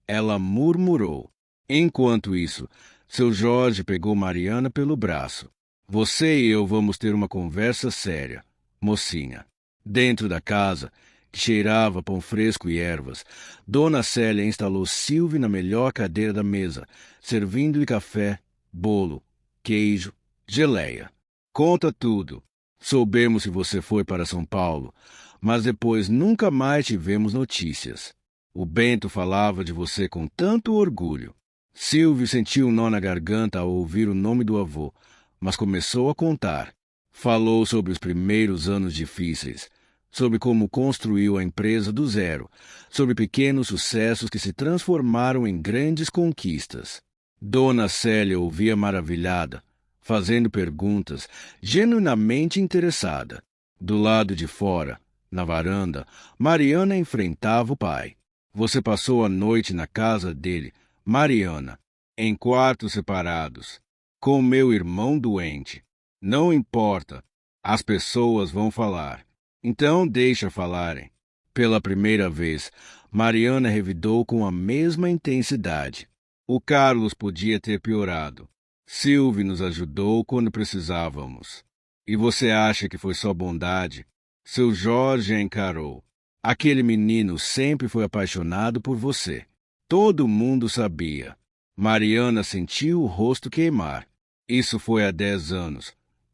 ela murmurou. Enquanto isso, seu Jorge pegou Mariana pelo braço. Você e eu vamos ter uma conversa séria, mocinha. Dentro da casa, que cheirava pão fresco e ervas, Dona Célia instalou Silvio na melhor cadeira da mesa, servindo-lhe café, bolo, queijo, geleia. Conta tudo. Soubemos que você foi para São Paulo, mas depois nunca mais tivemos notícias. O Bento falava de você com tanto orgulho. Silvio sentiu um nó na garganta ao ouvir o nome do avô, mas começou a contar. Falou sobre os primeiros anos difíceis, sobre como construiu a empresa do zero, sobre pequenos sucessos que se transformaram em grandes conquistas. Dona Célia ouvia maravilhada, fazendo perguntas, genuinamente interessada. Do lado de fora, na varanda, Mariana enfrentava o pai. Você passou a noite na casa dele, Mariana, em quartos separados, com meu irmão doente. Não importa, as pessoas vão falar. Então deixa falarem. Pela primeira vez, Mariana revidou com a mesma intensidade. O Carlos podia ter piorado. Silvio nos ajudou quando precisávamos. E você acha que foi só bondade? Seu Jorge a encarou. Aquele menino sempre foi apaixonado por você. Todo mundo sabia. Mariana sentiu o rosto queimar. Isso foi há 10 anos.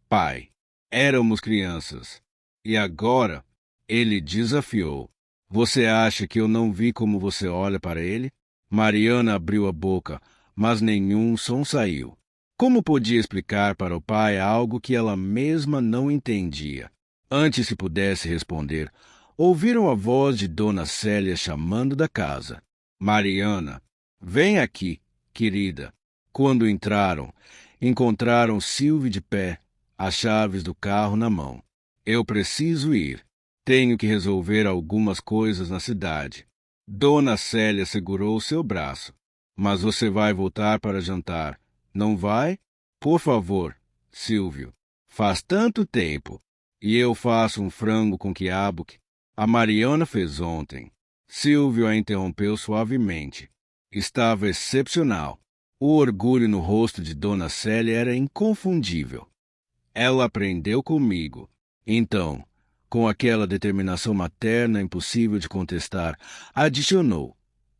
Pai, éramos crianças. E agora, ele desafiou. Você acha que eu não vi como você olha para ele? Mariana abriu a boca, mas nenhum som saiu. Como podia explicar para o pai algo que ela mesma não entendia? Antes que pudesse responder, ouviram a voz de Dona Célia chamando da casa. Mariana, vem aqui, querida. Quando encontraram Silvio de pé, as chaves do carro na mão. Eu preciso ir. Tenho que resolver algumas coisas na cidade. Dona Célia segurou seu braço. Mas você vai voltar para jantar, não vai? Por favor, Silvio. Faz tanto tempo. E eu faço um frango com quiabo que a Mariana fez ontem. Silvio a interrompeu suavemente. Estava excepcional. O orgulho no rosto de Dona Célia era inconfundível. Ela aprendeu comigo. Então, com aquela determinação materna impossível de contestar, adicionou.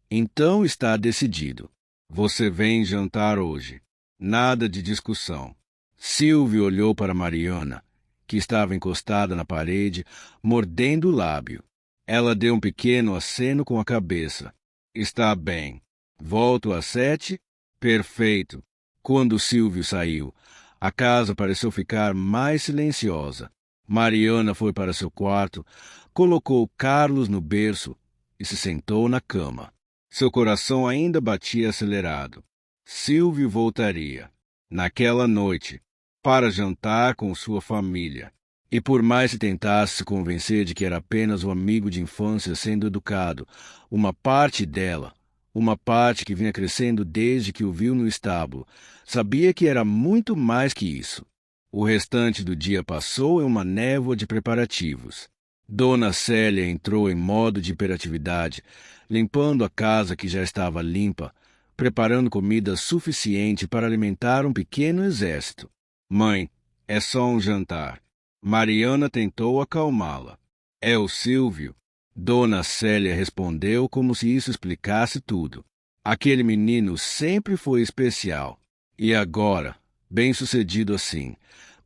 Então está decidido. Você vem jantar hoje. Nada de discussão. Silvio olhou para Mariana, que estava encostada na parede, mordendo o lábio. Ela deu um pequeno aceno com a cabeça. Está bem. Volto às 7? Perfeito. Quando Silvio saiu, a casa pareceu ficar mais silenciosa. Mariana foi para seu quarto, colocou Carlos no berço e se sentou na cama. Seu coração ainda batia acelerado. Silvio voltaria, naquela noite, para jantar com sua família. E por mais que tentasse se convencer de que era apenas um amigo de infância sendo educado, uma parte dela, uma parte que vinha crescendo desde que o viu no estábulo, sabia que era muito mais que isso. O restante do dia passou em uma névoa de preparativos. Dona Célia entrou em modo de hiperatividade, limpando a casa que já estava limpa, preparando comida suficiente para alimentar um pequeno exército. Mãe, é só um jantar. Mariana tentou acalmá-la. É o Silvio. Dona Célia respondeu como se isso explicasse tudo. Aquele menino sempre foi especial. E agora, bem-sucedido assim,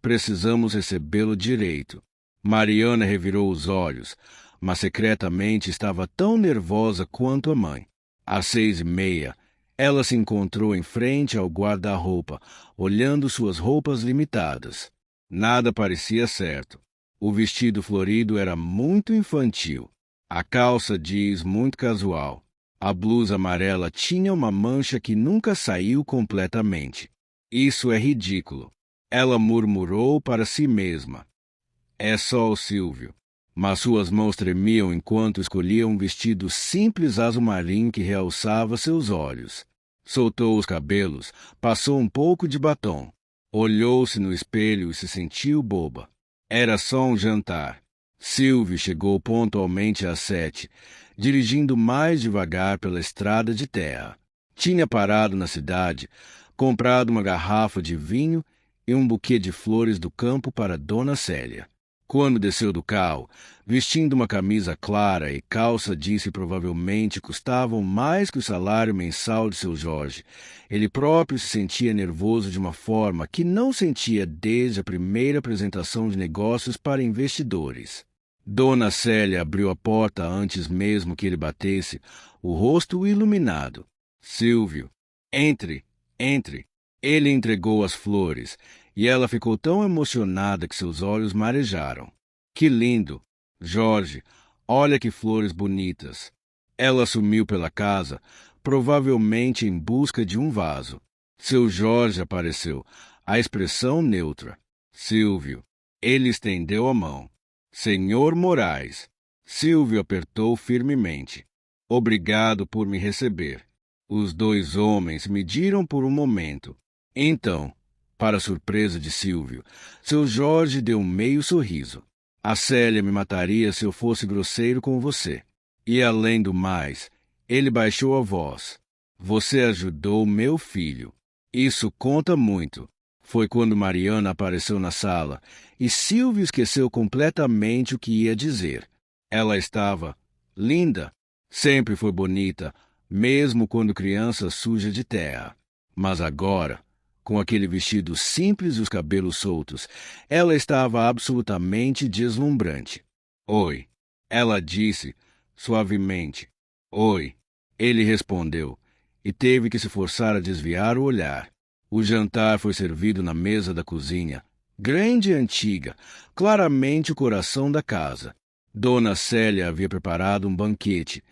precisamos recebê-lo direito. Mariana revirou os olhos, mas secretamente estava tão nervosa quanto a mãe. Às 6:30, ela se encontrou em frente ao guarda-roupa, olhando suas roupas limitadas. Nada parecia certo. O vestido florido era muito infantil. A calça jeans muito casual. A blusa amarela tinha uma mancha que nunca saiu completamente. Isso é ridículo. Ela murmurou para si mesma. É só o Silvio. Mas suas mãos tremiam enquanto escolhia um vestido simples azul marinho que realçava seus olhos. Soltou os cabelos, passou um pouco de batom. Olhou-se no espelho e se sentiu boba. Era só um jantar. Silvio chegou pontualmente às 7, dirigindo mais devagar pela estrada de terra. Tinha parado na cidade, comprado uma garrafa de vinho e um buquê de flores do campo para Dona Célia. Quando desceu do carro, vestindo uma camisa clara e calça jeans que provavelmente custavam mais que o salário mensal de seu Jorge, ele próprio se sentia nervoso de uma forma que não sentia desde a primeira apresentação de negócios para investidores. Dona Célia abriu a porta antes mesmo que ele batesse, o rosto iluminado. Silvio, entre, entre. Ele entregou as flores, e ela ficou tão emocionada que seus olhos marejaram. Que lindo! Jorge, olha que flores bonitas. Ela sumiu pela casa, provavelmente em busca de um vaso. Seu Jorge apareceu, a expressão neutra. Silvio. Ele estendeu a mão. Senhor Moraes. Silvio apertou firmemente. Obrigado por me receber. Os dois homens mediram por um momento. Então, para surpresa de Silvio, seu Jorge deu um meio sorriso. A Célia me mataria se eu fosse grosseiro com você. E além do mais, ele baixou a voz. Você ajudou meu filho. Isso conta muito. Foi quando Mariana apareceu na sala, e Silvio esqueceu completamente o que ia dizer. Ela estava linda. Sempre foi bonita, mesmo quando criança suja de terra. Mas agora, com aquele vestido simples e os cabelos soltos, ela estava absolutamente deslumbrante. Oi, ela disse, suavemente. Oi, ele respondeu, e teve que se forçar a desviar o olhar. O jantar foi servido na mesa da cozinha, grande e antiga, claramente o coração da casa. Dona Célia havia preparado um banquete,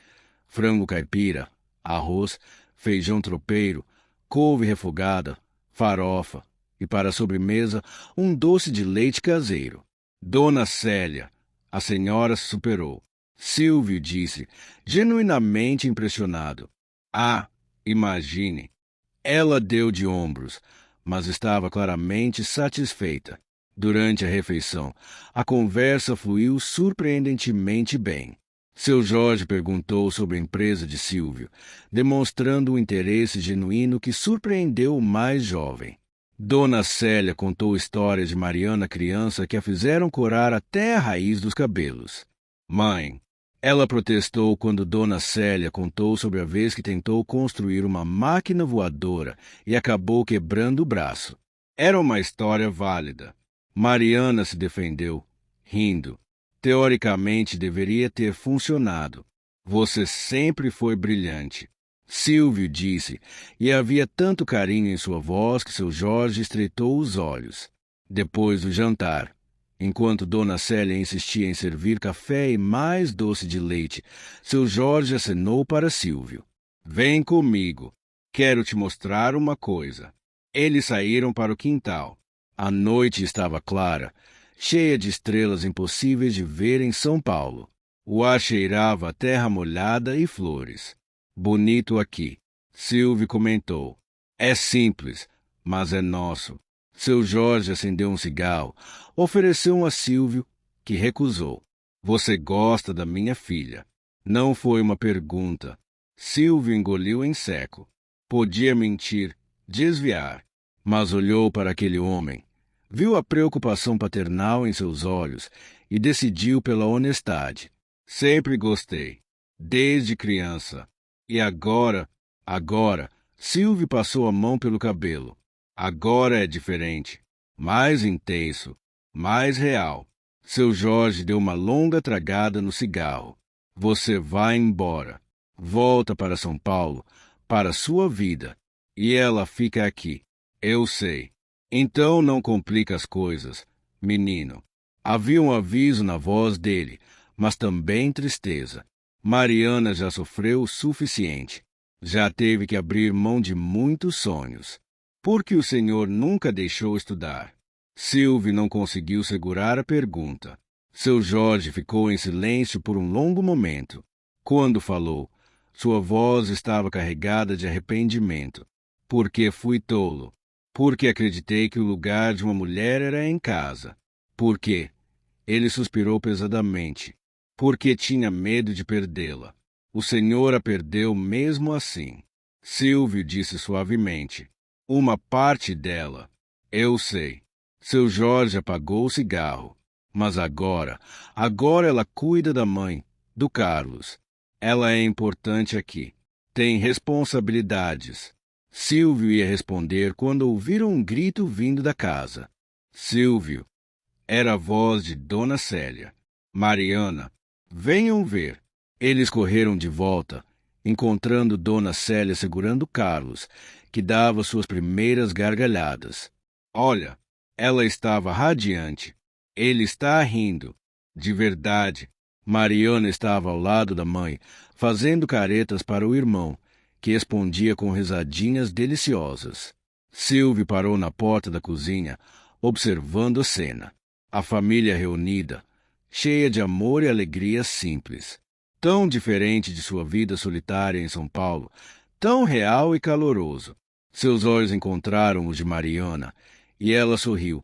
frango caipira, arroz, feijão tropeiro, couve refogada, farofa e, para a sobremesa, um doce de leite caseiro. Dona Célia, a senhora se superou. Silvio disse, genuinamente impressionado. Ah, imagine. Ela deu de ombros, mas estava claramente satisfeita. Durante a refeição, a conversa fluiu surpreendentemente bem. Seu Jorge perguntou sobre a empresa de Silvio, demonstrando um interesse genuíno que surpreendeu o mais jovem. Dona Célia contou histórias de Mariana criança que a fizeram corar até a raiz dos cabelos. Mãe, ela protestou quando Dona Célia contou sobre a vez que tentou construir uma máquina voadora e acabou quebrando o braço. Era uma história válida. Mariana se defendeu, rindo. Teoricamente deveria ter funcionado. Você sempre foi brilhante. Silvio disse, e havia tanto carinho em sua voz que seu Jorge estreitou os olhos. Depois do jantar, enquanto Dona Célia insistia em servir café e mais doce de leite, seu Jorge acenou para Silvio. Vem comigo. Quero te mostrar uma coisa. Eles saíram para o quintal. A noite estava clara, cheia de estrelas impossíveis de ver em São Paulo. O ar cheirava a terra molhada e flores. Bonito aqui, Silvio comentou. É simples, mas é nosso. Seu Jorge acendeu um cigarro, ofereceu um a Silvio, que recusou. Você gosta da minha filha? Não foi uma pergunta. Silvio engoliu em seco. Podia mentir, desviar, mas olhou para aquele homem. Viu a preocupação paternal em seus olhos e decidiu pela honestidade. Sempre gostei, desde criança. E agora, Silvio passou a mão pelo cabelo. Agora é diferente, mais intenso, mais real. Seu Jorge deu uma longa tragada no cigarro. Você vai embora. Volta para São Paulo, para sua vida. E ela fica aqui. Eu sei. Então não complica as coisas, menino. Havia um aviso na voz dele, mas também tristeza. Mariana já sofreu o suficiente. Já teve que abrir mão de muitos sonhos. Porque o senhor nunca deixou estudar. Silvio não conseguiu segurar a pergunta. Seu Jorge ficou em silêncio por um longo momento. Quando falou, sua voz estava carregada de arrependimento. Porque fui tolo. Porque acreditei que o lugar de uma mulher era em casa. Porque ele suspirou pesadamente. Porque tinha medo de perdê-la. O senhor a perdeu mesmo assim. Silvio disse suavemente. Uma parte dela. Eu sei. Seu Jorge apagou o cigarro. Mas agora ela cuida da mãe, do Carlos. Ela é importante aqui. Tem responsabilidades. Silvio ia responder quando ouviram um grito vindo da casa. Silvio. Era a voz de Dona Célia. Mariana. Venham ver. Eles correram de volta, encontrando Dona Célia segurando Carlos, que dava suas primeiras gargalhadas. Olha, ela estava radiante. Ele está rindo. De verdade. Mariana estava ao lado da mãe, fazendo caretas para o irmão, que respondia com risadinhas deliciosas. Silvio parou na porta da cozinha, observando a cena. A família reunida, cheia de amor e alegria simples. Tão diferente de sua vida solitária em São Paulo, tão real e caloroso. Seus olhos encontraram os de Mariana, e ela sorriu.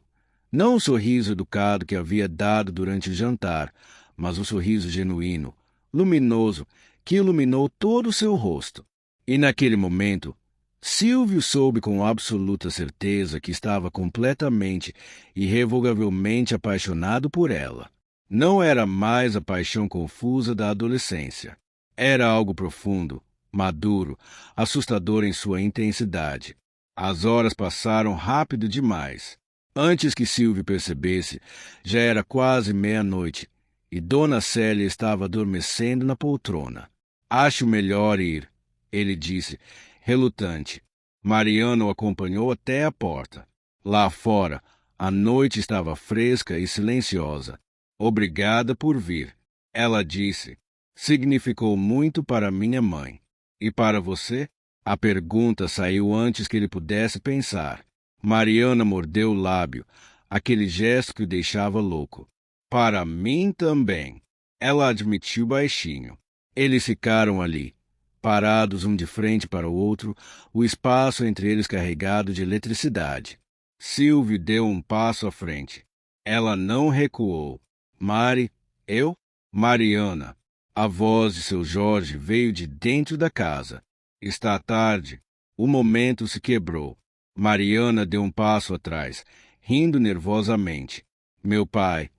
Não o sorriso educado que havia dado durante o jantar, mas o sorriso genuíno, luminoso, que iluminou todo o seu rosto. E naquele momento, Silvio soube com absoluta certeza que estava completamente, irrevogavelmente apaixonado por ela. Não era mais a paixão confusa da adolescência. Era algo profundo, maduro, assustador em sua intensidade. As horas passaram rápido demais. Antes que Silvio percebesse, já era quase meia-noite, e Dona Célia estava adormecendo na poltrona. Acho melhor ir, ele disse, relutante. Mariana o acompanhou até a porta. Lá fora, a noite estava fresca e silenciosa. Obrigada por vir, ela disse. Significou muito para minha mãe. E para você? A pergunta saiu antes que ele pudesse pensar. Mariana mordeu o lábio, aquele gesto que o deixava louco. Para mim também, ela admitiu baixinho. Eles ficaram ali, parados um de frente para o outro, o espaço entre eles carregado de eletricidade. Silvio deu um passo à frente. Ela não recuou. Mari, eu? Mariana. A voz de seu Jorge veio de dentro da casa. Está tarde. O momento se quebrou. Mariana deu um passo atrás, rindo nervosamente. Meu pai.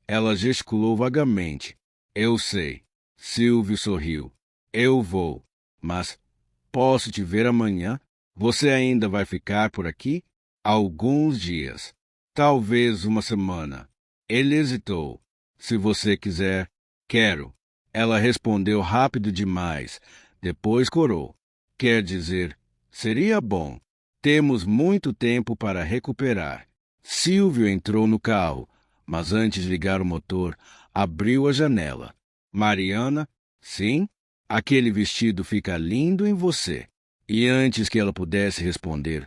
Ela gesticulou vagamente. Eu sei. Silvio sorriu. Eu vou. Mas posso te ver amanhã? Você ainda vai ficar por aqui? Alguns dias. Talvez uma semana. Ele hesitou. Se você quiser. Quero. Ela respondeu rápido demais. Depois corou. Quer dizer, seria bom. Temos muito tempo para recuperar. Silvio entrou no carro, mas antes de ligar o motor, abriu a janela. Mariana? Sim? Aquele vestido fica lindo em você. E antes que ela pudesse responder,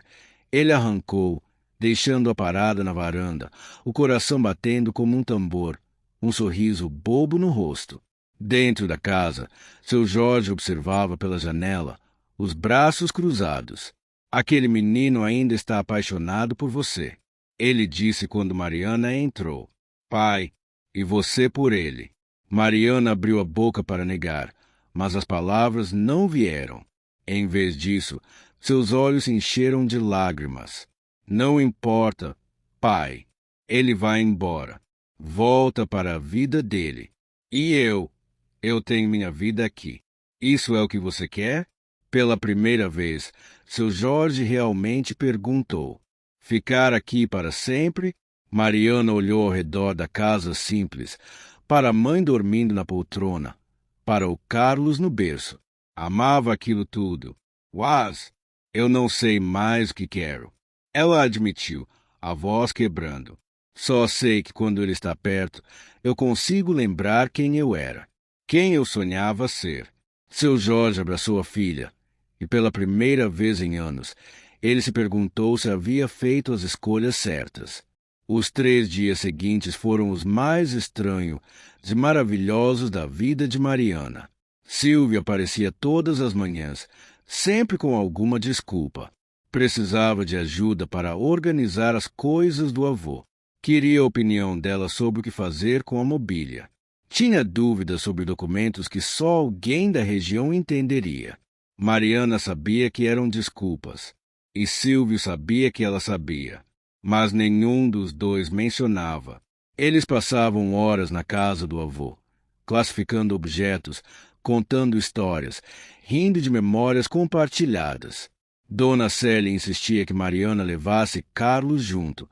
ele arrancou, deixando-a parada na varanda, o coração batendo como um tambor, um sorriso bobo no rosto. Dentro da casa, seu Jorge observava pela janela, os braços cruzados. Aquele menino ainda está apaixonado por você. Ele disse quando Mariana entrou. Pai, e você por ele. Mariana abriu a boca para negar, mas as palavras não vieram. Em vez disso, seus olhos se encheram de lágrimas. Não importa, pai. Ele vai embora. Volta para a vida dele. E eu tenho minha vida aqui. Isso é o que você quer? Pela primeira vez, seu Jorge realmente perguntou. Ficar aqui para sempre? Mariana olhou ao redor da casa simples, para a mãe dormindo na poltrona, para o Carlos no berço. Amava aquilo tudo. Mas eu não sei mais o que quero. Ela admitiu, a voz quebrando. Só sei que quando ele está perto, eu consigo lembrar quem eu era, quem eu sonhava ser. Seu Jorge abraçou a filha, e pela primeira vez em anos, ele se perguntou se havia feito as escolhas certas. Os 3 dias seguintes foram os mais estranhos e maravilhosos da vida de Mariana. Silvia aparecia todas as manhãs, sempre com alguma desculpa. Precisava de ajuda para organizar as coisas do avô. Queria a opinião dela sobre o que fazer com a mobília. Tinha dúvidas sobre documentos que só alguém da região entenderia. Mariana sabia que eram desculpas, e Silvio sabia que ela sabia, mas nenhum dos dois mencionava. Eles passavam horas na casa do avô, classificando objetos, contando histórias, rindo de memórias compartilhadas. Dona Célia insistia que Mariana levasse Carlos junto,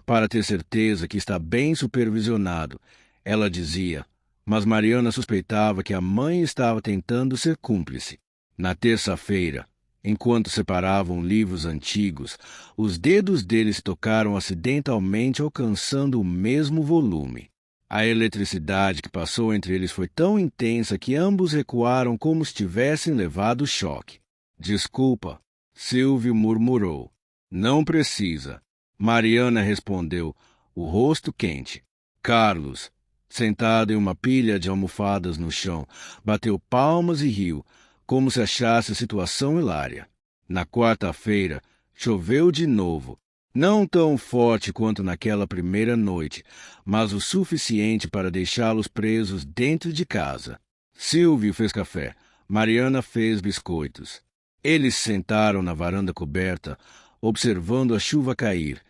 para ter certeza que está bem supervisionado. Ela dizia, mas Mariana suspeitava que a mãe estava tentando ser cúmplice. Na terça-feira, enquanto separavam livros antigos, os dedos deles se tocaram acidentalmente alcançando o mesmo volume. A eletricidade que passou entre eles foi tão intensa que ambos recuaram como se tivessem levado choque. Desculpa, Silvio murmurou. Não precisa. Mariana respondeu, o rosto quente. Carlos, sentado em uma pilha de almofadas no chão, bateu palmas e riu, como se achasse a situação hilária. Na quarta-feira, choveu de novo. Não tão forte quanto naquela primeira noite, mas o suficiente para deixá-los presos dentro de casa. Silvio fez café. Mariana fez biscoitos. Eles se sentaram na varanda coberta, observando a chuva cair,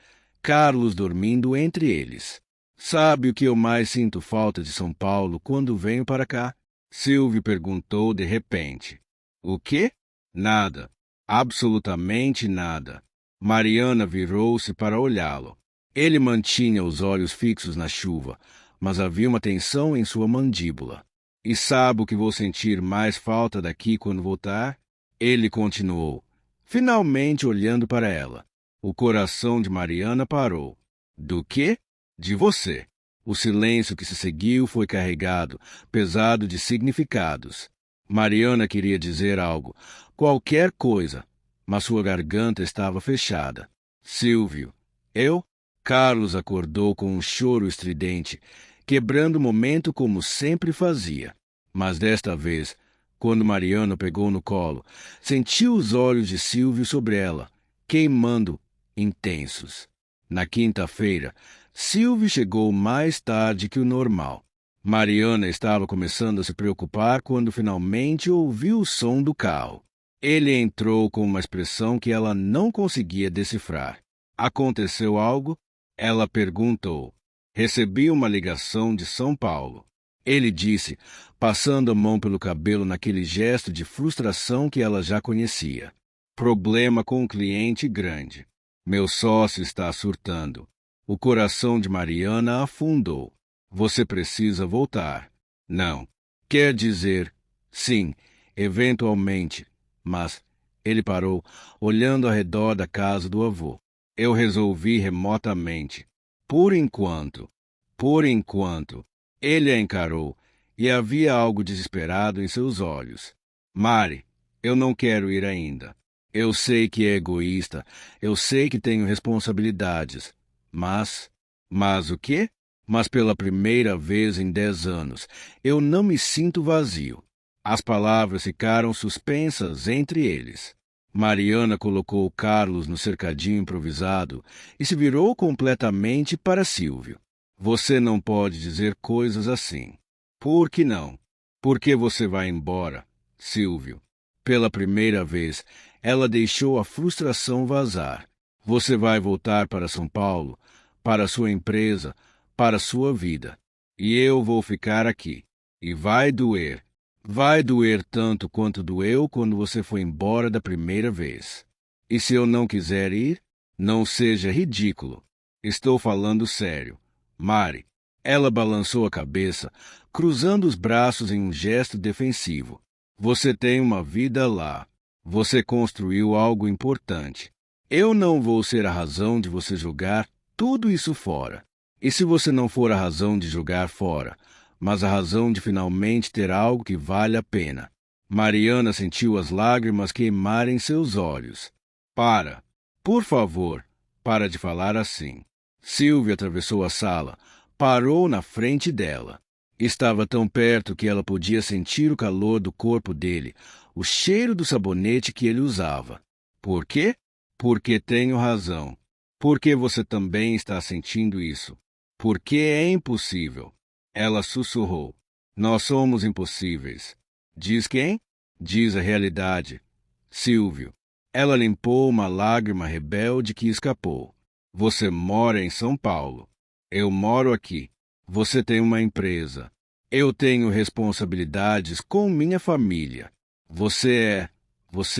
Carlos dormindo entre eles. Sabe o que eu mais sinto falta de São Paulo quando venho para cá? Silvio perguntou de repente. O quê? Nada. Absolutamente nada. Mariana virou-se para olhá-lo. Ele mantinha os olhos fixos na chuva, mas havia uma tensão em sua mandíbula. E sabe o que vou sentir mais falta daqui quando voltar? Ele continuou, finalmente olhando para ela. O coração de Mariana parou. Do quê? De você. O silêncio que se seguiu foi carregado, pesado de significados. Mariana queria dizer algo, qualquer coisa, mas sua garganta estava fechada. Silvio. Eu? Carlos acordou com um choro estridente, quebrando o momento como sempre fazia. Mas desta vez, quando Mariana o pegou no colo, sentiu os olhos de Silvio sobre ela, queimando, intensos. Na quinta-feira, Silvio chegou mais tarde que o normal. Mariana estava começando a se preocupar quando finalmente ouviu o som do carro. Ele entrou com uma expressão que ela não conseguia decifrar. Aconteceu algo? Ela perguntou. Recebi uma ligação de São Paulo. Ele disse, passando a mão pelo cabelo naquele gesto de frustração que ela já conhecia. Problema com um cliente grande. Meu sócio está surtando. O coração de Mariana afundou. Você precisa voltar. Não. Quer dizer, sim, eventualmente. Mas ele parou, olhando ao redor da casa do avô. Eu resolvi remotamente. Por enquanto. Por enquanto. Ele a encarou, e havia algo desesperado em seus olhos. Mari, eu não quero ir ainda. Eu sei que é egoísta, eu sei que tenho responsabilidades. Mas o quê? Mas pela primeira vez em 10 anos, eu não me sinto vazio. As palavras ficaram suspensas entre eles. Mariana colocou Carlos no cercadinho improvisado e se virou completamente para Silvio. Você não pode dizer coisas assim. Por que não? Por que você vai embora, Silvio? Pela primeira vez, ela deixou a frustração vazar. Você vai voltar para São Paulo, para sua empresa, para sua vida. E eu vou ficar aqui. E vai doer. Vai doer tanto quanto doeu quando você foi embora da primeira vez. E se eu não quiser ir, não seja ridículo. Estou falando sério. Mari. Ela balançou a cabeça, cruzando os braços em um gesto defensivo. Você tem uma vida lá. Você construiu algo importante. Eu não vou ser a razão de você jogar tudo isso fora. E se você não for a razão de jogar fora, mas a razão de finalmente ter algo que vale a pena? Mariana sentiu as lágrimas queimarem seus olhos. Para. Por favor, para de falar assim. Silvia atravessou a sala, parou na frente dela. Estava tão perto que ela podia sentir o calor do corpo dele, o cheiro do sabonete que ele usava. Por quê? Porque tenho razão. Porque você também está sentindo isso. Porque é impossível. Ela sussurrou. Nós somos impossíveis. Diz quem? Diz a realidade. Silvio. Ela limpou uma lágrima rebelde que escapou. Você mora em São Paulo. Eu moro aqui. Você tem uma empresa. Eu tenho responsabilidades com minha família. Você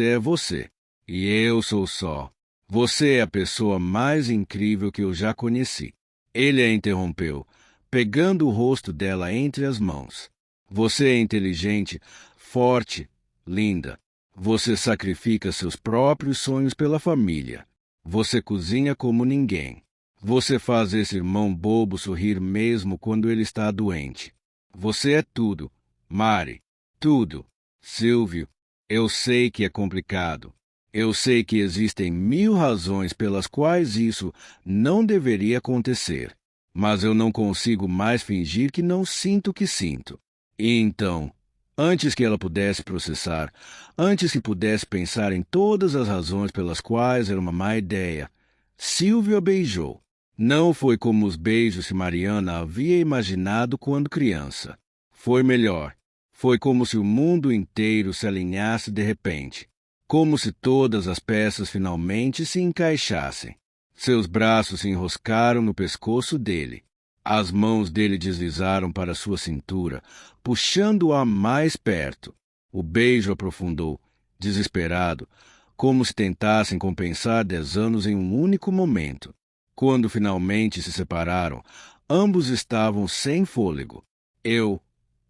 é você. E eu sou só. Você é a pessoa mais incrível que eu já conheci. Ele a interrompeu, pegando o rosto dela entre as mãos. Você é inteligente, forte, linda. Você sacrifica seus próprios sonhos pela família. Você cozinha como ninguém. Você faz esse irmão bobo sorrir mesmo quando ele está doente. Você é tudo, Mari, tudo. Silvio, eu sei que é complicado. Eu sei que existem 1000 razões pelas quais isso não deveria acontecer, mas eu não consigo mais fingir que não sinto o que sinto. E então, antes que ela pudesse processar, antes que pudesse pensar em todas as razões pelas quais era uma má ideia, Silvio a beijou. Não foi como os beijos que Mariana havia imaginado quando criança. Foi melhor. Foi como se o mundo inteiro se alinhasse de repente. Como se todas as peças finalmente se encaixassem. Seus braços se enroscaram no pescoço dele. As mãos dele deslizaram para sua cintura, puxando-a mais perto. O beijo aprofundou, desesperado, como se tentassem compensar 10 anos em um único momento. Quando finalmente se separaram, ambos estavam sem fôlego.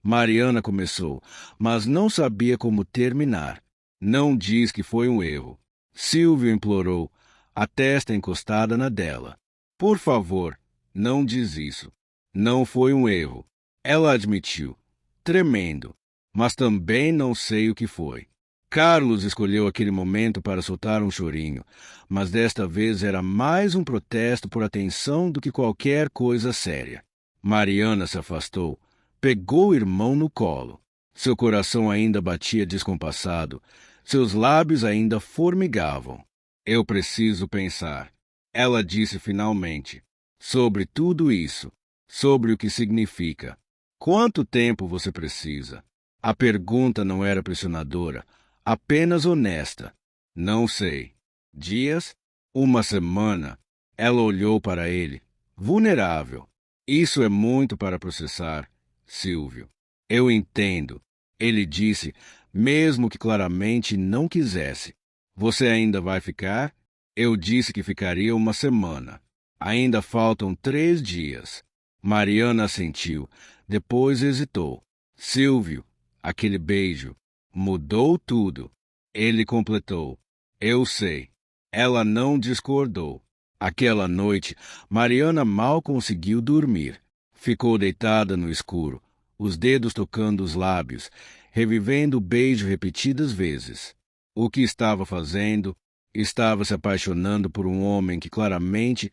Mariana começou, mas não sabia como terminar. Não diz que foi um erro. Silvio implorou, a testa encostada na dela. Por favor, não diz isso. Não foi um erro. Ela admitiu, tremendo. Mas também não sei o que foi. Carlos escolheu aquele momento para soltar um chorinho, mas desta vez era mais um protesto por atenção do que qualquer coisa séria. Mariana se afastou, pegou o irmão no colo. Seu coração ainda batia descompassado, seus lábios ainda formigavam. Eu preciso pensar, ela disse finalmente, sobre tudo isso, sobre o que significa. Quanto tempo você precisa? A pergunta não era pressionadora, apenas honesta. Não sei. Dias? Uma semana? Ela olhou para ele, vulnerável. Isso é muito para processar, Silvio. Eu entendo. Ele disse, mesmo que claramente não quisesse. Você ainda vai ficar? Eu disse que ficaria uma semana. Ainda faltam 3 dias. Mariana assentiu, depois hesitou. Silvio, aquele beijo, mudou tudo. Ele completou. Eu sei. Ela não discordou. Aquela noite, Mariana mal conseguiu dormir. Ficou deitada no escuro, os dedos tocando os lábios, revivendo o beijo repetidas vezes. O que estava fazendo? Estava se apaixonando por um homem que claramente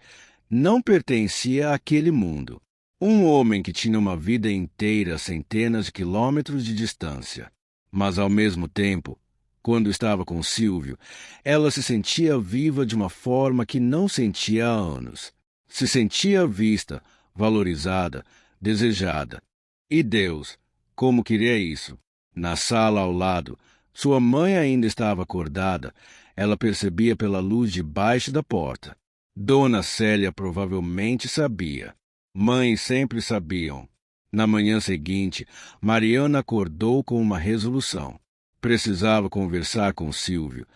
não pertencia àquele mundo. Um homem que tinha uma vida inteira a centenas de quilômetros de distância. Mas, ao mesmo tempo, quando estava com Silvio, ela se sentia viva de uma forma que não sentia há anos. Se sentia vista, valorizada, desejada. E Deus, como queria isso? Na sala ao lado, sua mãe ainda estava acordada. Ela percebia pela luz debaixo da porta. Dona Célia provavelmente sabia. Mães sempre sabiam. Na manhã seguinte, Mariana acordou com uma resolução. Precisava conversar com Silvio.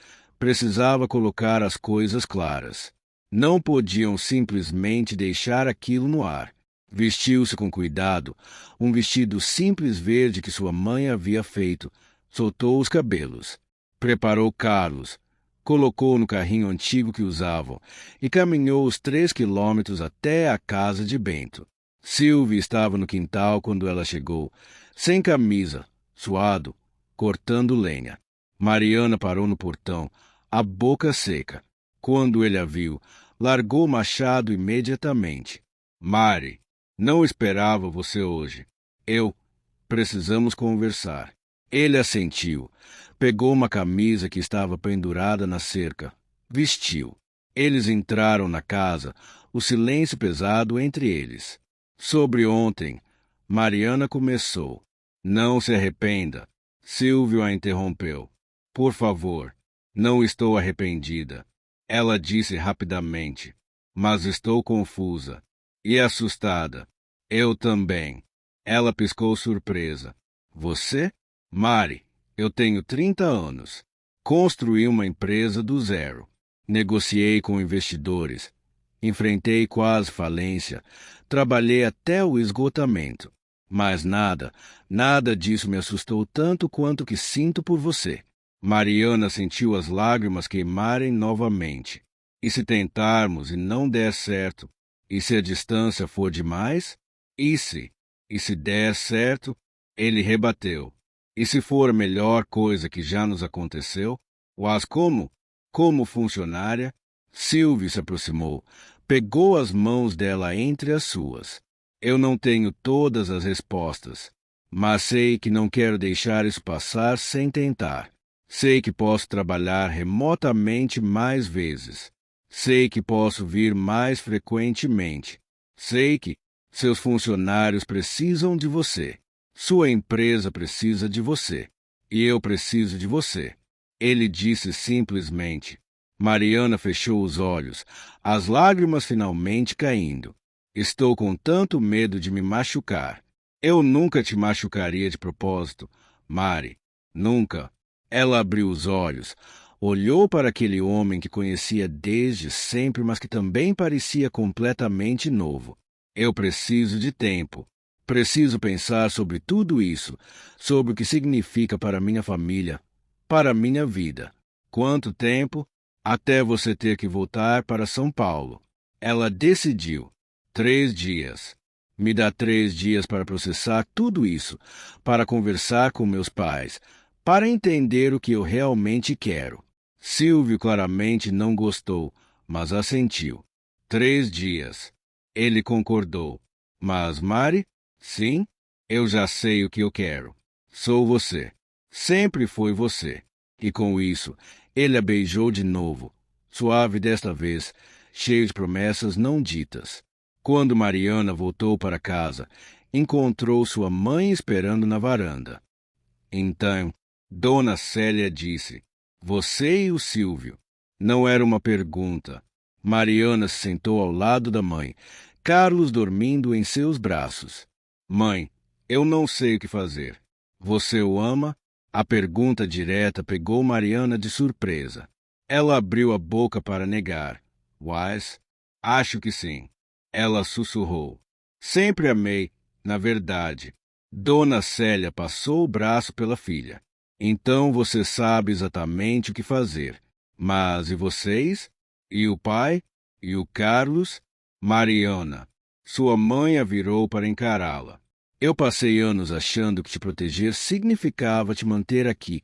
Precisava colocar as coisas claras. Não podiam simplesmente deixar aquilo no ar. Vestiu-se com cuidado, um vestido simples verde que sua mãe havia feito. Soltou os cabelos. Preparou Carlos. Colocou no carrinho antigo que usavam e caminhou os 3 quilômetros até a casa de Bento. Silvio estava no quintal quando ela chegou, sem camisa, suado, cortando lenha. Mariana parou no portão, a boca seca. Quando ele a viu, largou o machado imediatamente. Mari, não esperava você hoje. Precisamos conversar. Ele assentiu. Pegou uma camisa que estava pendurada na cerca. Vestiu. Eles entraram na casa, o silêncio pesado entre eles. Sobre ontem, Mariana começou. Não se arrependa. Silvio a interrompeu. Por favor, não estou arrependida. Ela disse rapidamente. Mas estou confusa. E assustada. Eu também. Ela piscou surpresa. Você? Mari, eu tenho 30 anos. Construí uma empresa do zero. Negociei com investidores. Enfrentei quase falência. Trabalhei até o esgotamento. Mas nada disso me assustou tanto quanto o que sinto por você. Mariana sentiu as lágrimas queimarem novamente. E se tentarmos e não der certo? E se a distância for demais? E se? E se der certo? Ele rebateu. E se for a melhor coisa que já nos aconteceu? Mas como? Como funcionária? Silvio se aproximou, pegou as mãos dela entre as suas. Eu não tenho todas as respostas, mas sei que não quero deixar isso passar sem tentar. Sei que posso trabalhar remotamente mais vezes. Sei que posso vir mais frequentemente. Sei que seus funcionários precisam de você. Sua empresa precisa de você. E eu preciso de você. Ele disse simplesmente. Mariana fechou os olhos, as lágrimas finalmente caindo. Estou com tanto medo de me machucar. Eu nunca te machucaria de propósito, Mari. Nunca. Ela abriu os olhos, olhou para aquele homem que conhecia desde sempre, mas que também parecia completamente novo. Eu preciso de tempo. Preciso pensar sobre tudo isso, sobre o que significa para minha família, para minha vida. Quanto tempo? Até você ter que voltar para São Paulo. Ela decidiu. 3 dias. Me dá 3 dias para processar tudo isso, para conversar com meus pais, para entender o que eu realmente quero. Silvio claramente não gostou, mas assentiu. 3 dias. Ele concordou. Mas, Mari? Sim, eu já sei o que eu quero. Sou você. Sempre foi você. E com isso, ele a beijou de novo, suave desta vez, cheio de promessas não ditas. Quando Mariana voltou para casa, encontrou sua mãe esperando na varanda. Então, Dona Célia disse, você e o Silvio. Não era uma pergunta. Mariana se sentou ao lado da mãe, Carlos dormindo em seus braços. Mãe, eu não sei o que fazer. Você o ama? A pergunta direta pegou Mariana de surpresa. Ela abriu a boca para negar. Mas, acho que sim. Ela sussurrou. Sempre amei, na verdade. Dona Célia passou o braço pela filha. Então você sabe exatamente o que fazer. Mas e vocês? E o pai? E o Carlos? Mariana. Sua mãe a virou para encará-la. Eu passei anos achando que te proteger significava te manter aqui,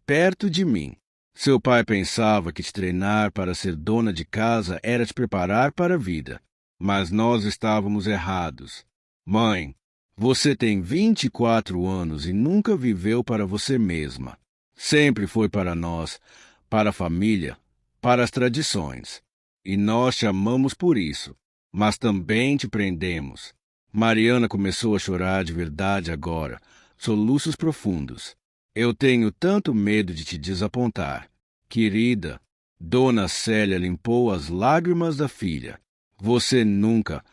perto de mim. Seu pai pensava que te treinar para ser dona de casa era te preparar para a vida. Mas nós estávamos errados. Mãe, você tem 24 anos e nunca viveu para você mesma. Sempre foi para nós, para a família, para as tradições. E nós te amamos por isso, mas também te prendemos. Mariana começou a chorar de verdade agora, soluços profundos. Eu tenho tanto medo de te desapontar. Querida, Dona Célia limpou as lágrimas da filha. Você nunca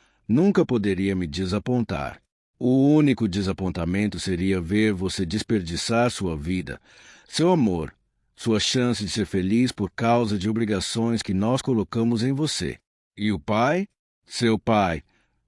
poderia me desapontar. O único desapontamento seria ver você desperdiçar sua vida, seu amor, sua chance de ser feliz por causa de obrigações que nós colocamos em você. E o pai? Seu pai.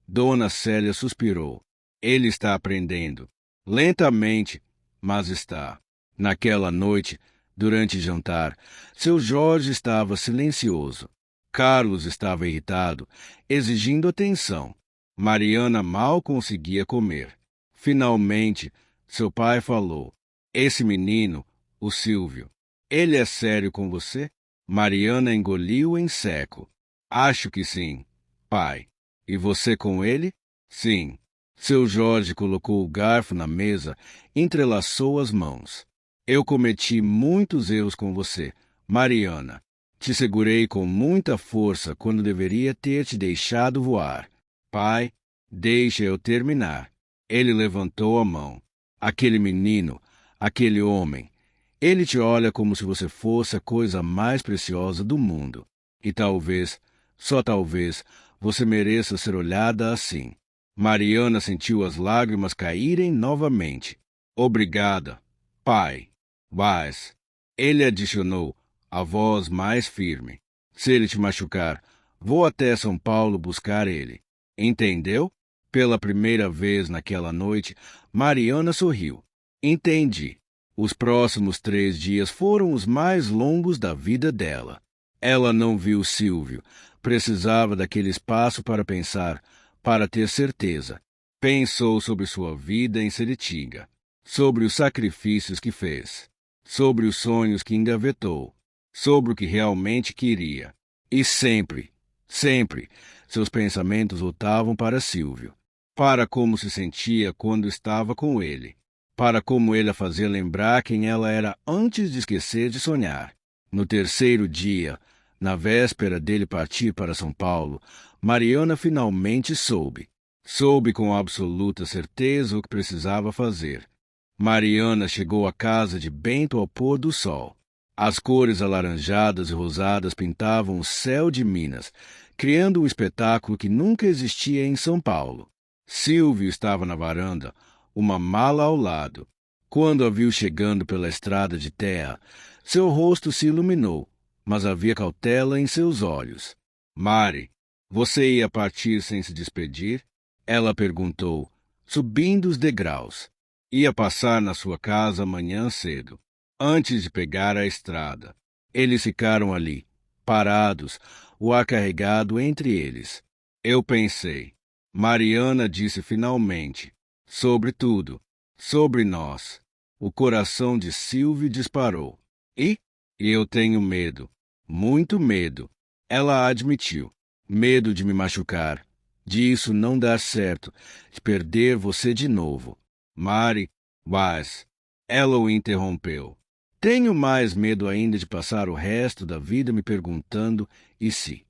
Dona Célia suspirou. Ele está aprendendo. Lentamente, mas está. Naquela noite, durante jantar, seu Jorge estava silencioso. Carlos estava irritado, exigindo atenção. Mariana mal conseguia comer. Finalmente, seu pai falou. Esse menino, o Silvio, ele é sério com você? Mariana engoliu em seco. Acho que sim, pai. E você com ele? Sim. Seu Jorge colocou o garfo na mesa e entrelaçou as mãos. Eu cometi muitos erros com você, Mariana. Te segurei com muita força quando deveria ter te deixado voar. Pai, deixa eu terminar. Ele levantou a mão. Aquele menino, aquele homem, ele te olha como se você fosse a coisa mais preciosa do mundo. E talvez, só talvez, você mereça ser olhada assim. Mariana sentiu as lágrimas caírem novamente. Obrigada, pai. Mas, ele adicionou, a voz mais firme. Se ele te machucar, vou até São Paulo buscar ele. Entendeu? Pela primeira vez naquela noite, Mariana sorriu. Entendi. Os próximos 3 dias foram os mais longos da vida dela. Ela não viu Silvio. Precisava daquele espaço para pensar, para ter certeza. Pensou sobre sua vida em Seritinga, sobre os sacrifícios que fez, sobre os sonhos que engavetou, sobre o que realmente queria. E sempre, seus pensamentos voltavam para Silvio, para como se sentia quando estava com ele, para como ele a fazia lembrar quem ela era antes de esquecer de sonhar. No terceiro dia, na véspera dele partir para São Paulo, Mariana finalmente soube. Soube com absoluta certeza o que precisava fazer. Mariana chegou à casa de Bento ao pôr do sol. As cores alaranjadas e rosadas pintavam o céu de Minas, criando um espetáculo que nunca existia em São Paulo. Silvio estava na varanda, uma mala ao lado. Quando a viu chegando pela estrada de terra, seu rosto se iluminou, mas havia cautela em seus olhos. Mari, você ia partir sem se despedir? Ela perguntou, subindo os degraus. Ia passar na sua casa amanhã cedo, antes de pegar a estrada. Eles ficaram ali, parados, o ar carregado entre eles. Eu pensei. Mariana disse finalmente. Sobre tudo. Sobre nós. O coração de Silvio disparou. E eu tenho medo. Muito medo. Ela admitiu. Medo de me machucar. De isso não dar certo. De perder você de novo. Mari, mas... Ela o interrompeu. Tenho mais medo ainda de passar o resto da vida me perguntando e se?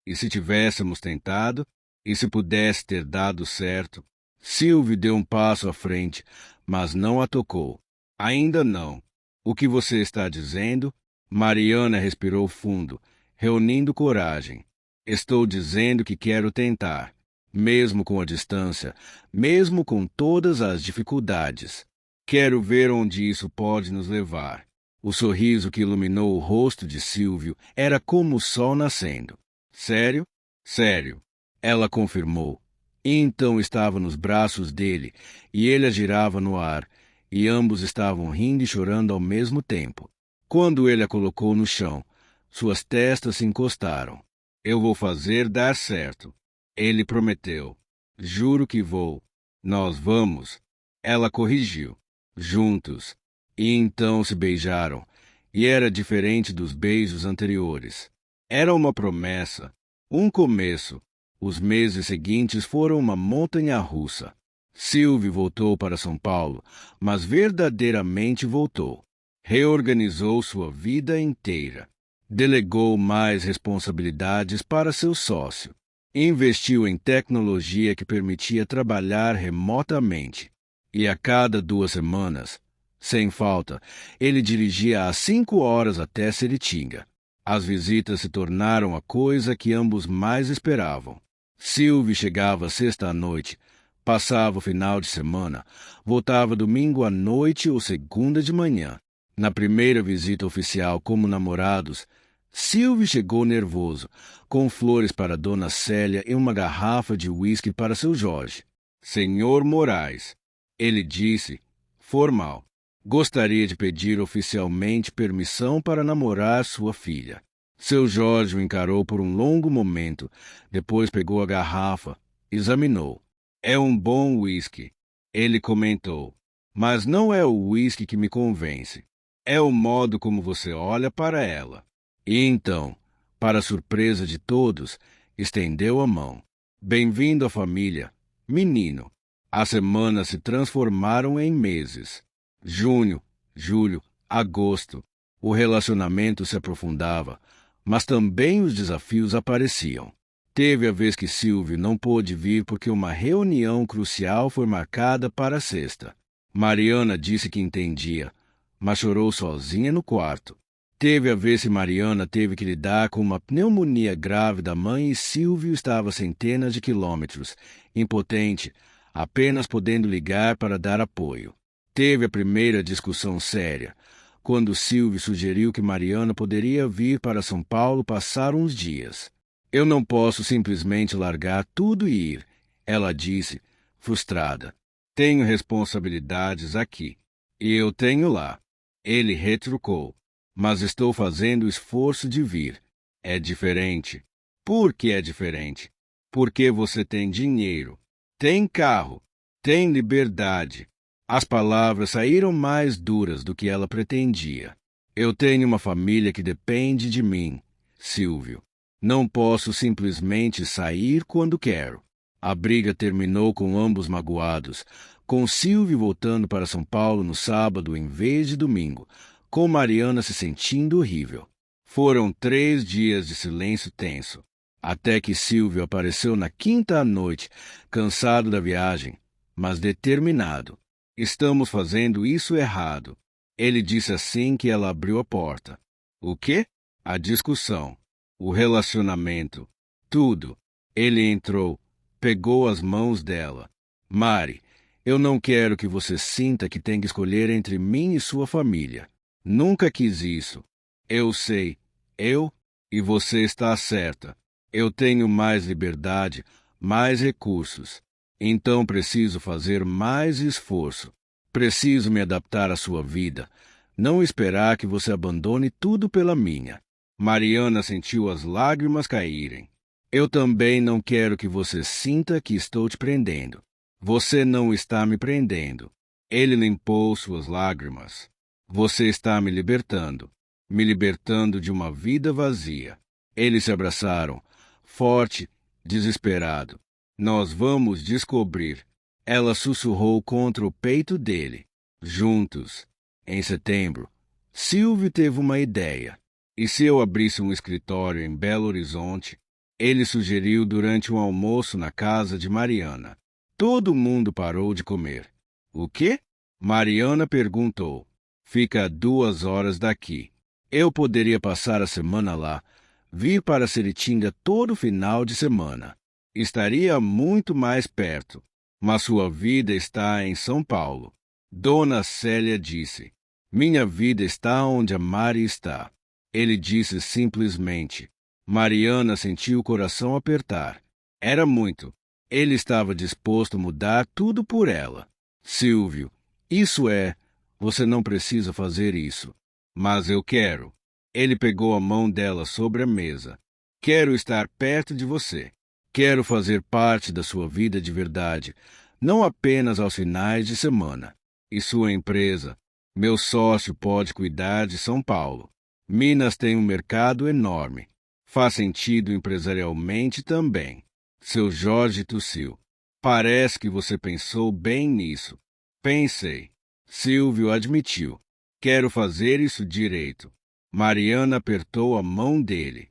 E se tivéssemos tentado? E se pudesse ter dado certo? Silvio deu um passo à frente, mas não a tocou. Ainda não. O que você está dizendo? Mariana respirou fundo, reunindo coragem. Estou dizendo que quero tentar, mesmo com a distância, mesmo com todas as dificuldades. Quero ver onde isso pode nos levar. O sorriso que iluminou o rosto de Silvio era como o sol nascendo. Sério? Sério. Ela confirmou. E então estava nos braços dele, e ele a girava no ar, e ambos estavam rindo e chorando ao mesmo tempo. Quando ele a colocou no chão, suas testas se encostaram. Eu vou fazer dar certo. Ele prometeu. Juro que vou. Nós vamos, ela corrigiu. Juntos. E então se beijaram, e era diferente dos beijos anteriores. Era uma promessa, um começo. Os meses seguintes foram uma montanha-russa. Silvio voltou para São Paulo, mas verdadeiramente voltou. Reorganizou sua vida inteira. Delegou mais responsabilidades para seu sócio. Investiu em tecnologia que permitia trabalhar remotamente. E a cada 2 semanas, sem falta, ele dirigia às 5 horas até Seritinga. As visitas se tornaram a coisa que ambos mais esperavam. Silvio chegava sexta à noite, passava o final de semana, voltava domingo à noite ou segunda de manhã. Na primeira visita oficial como namorados, Silvio chegou nervoso, com flores para Dona Célia e uma garrafa de uísque para seu Jorge. Senhor Moraes, ele disse, formal, gostaria de pedir oficialmente permissão para namorar sua filha. Seu Jorge o encarou por um longo momento, depois pegou a garrafa, examinou. É um bom uísque, ele comentou, mas não é o uísque que me convence. É o modo como você olha para ela. E então, para surpresa de todos, estendeu a mão. Bem-vindo à família, menino. As semanas se transformaram em meses. Junho, julho, agosto. O relacionamento se aprofundava, mas também os desafios apareciam. Teve a vez que Silvio não pôde vir porque uma reunião crucial foi marcada para sexta. Mariana disse que entendia, mas chorou sozinha no quarto. Teve a vez que Mariana teve que lidar com uma pneumonia grave da mãe e Silvio estava a centenas de quilômetros, impotente, apenas podendo ligar para dar apoio. Teve a primeira discussão séria, quando Silvio sugeriu que Mariana poderia vir para São Paulo passar uns dias. Eu não posso simplesmente largar tudo e ir, ela disse, frustrada. Tenho responsabilidades aqui, e eu tenho lá. Ele retrucou. Mas estou fazendo o esforço de vir. É diferente. Por que é diferente? Porque você tem dinheiro, tem carro, tem liberdade. As palavras saíram mais duras do que ela pretendia. Eu tenho uma família que depende de mim, Silvio. Não posso simplesmente sair quando quero. A briga terminou com ambos magoados, com Silvio voltando para São Paulo no sábado em vez de domingo, com Mariana se sentindo horrível. Foram 3 dias de silêncio tenso, até que Silvio apareceu na quinta à noite, cansado da viagem, mas determinado. Estamos fazendo isso errado. Ele disse assim que ela abriu a porta. O quê? A discussão, o relacionamento, tudo. Ele entrou, pegou as mãos dela. Mari, eu não quero que você sinta que tem que escolher entre mim e sua família. Nunca quis isso. Eu sei, e você está certa. Eu tenho mais liberdade, mais recursos. Então preciso fazer mais esforço. Preciso me adaptar à sua vida. Não esperar que você abandone tudo pela minha. Mariana sentiu as lágrimas caírem. Eu também não quero que você sinta que estou te prendendo. Você não está me prendendo. Ele limpou suas lágrimas. Você está me libertando de uma vida vazia. Eles se abraçaram, forte, desesperado. Nós vamos descobrir. Ela sussurrou contra o peito dele. Juntos. Em setembro, Silvio teve uma ideia. E se eu abrisse um escritório em Belo Horizonte? Ele sugeriu durante um almoço na casa de Mariana. Todo mundo parou de comer. O quê? Mariana perguntou. Fica a 2 horas daqui. Eu poderia passar a semana lá, vir para Seritinga todo final de semana. Estaria muito mais perto, mas sua vida está em São Paulo. Dona Célia disse, minha vida está onde a Mari está. Ele disse simplesmente. Mariana sentiu o coração apertar. Era muito. Ele estava disposto a mudar tudo por ela. Silvio, isso é, você não precisa fazer isso. Mas eu quero. Ele pegou a mão dela sobre a mesa. Quero estar perto de você. Quero fazer parte da sua vida de verdade, não apenas aos finais de semana. E sua empresa, meu sócio, pode cuidar de São Paulo. Minas tem um mercado enorme. Faz sentido empresarialmente também. Seu Jorge tossiu. Parece que você pensou bem nisso. Pensei. Silvio admitiu. Quero fazer isso direito. Mariana apertou a mão dele.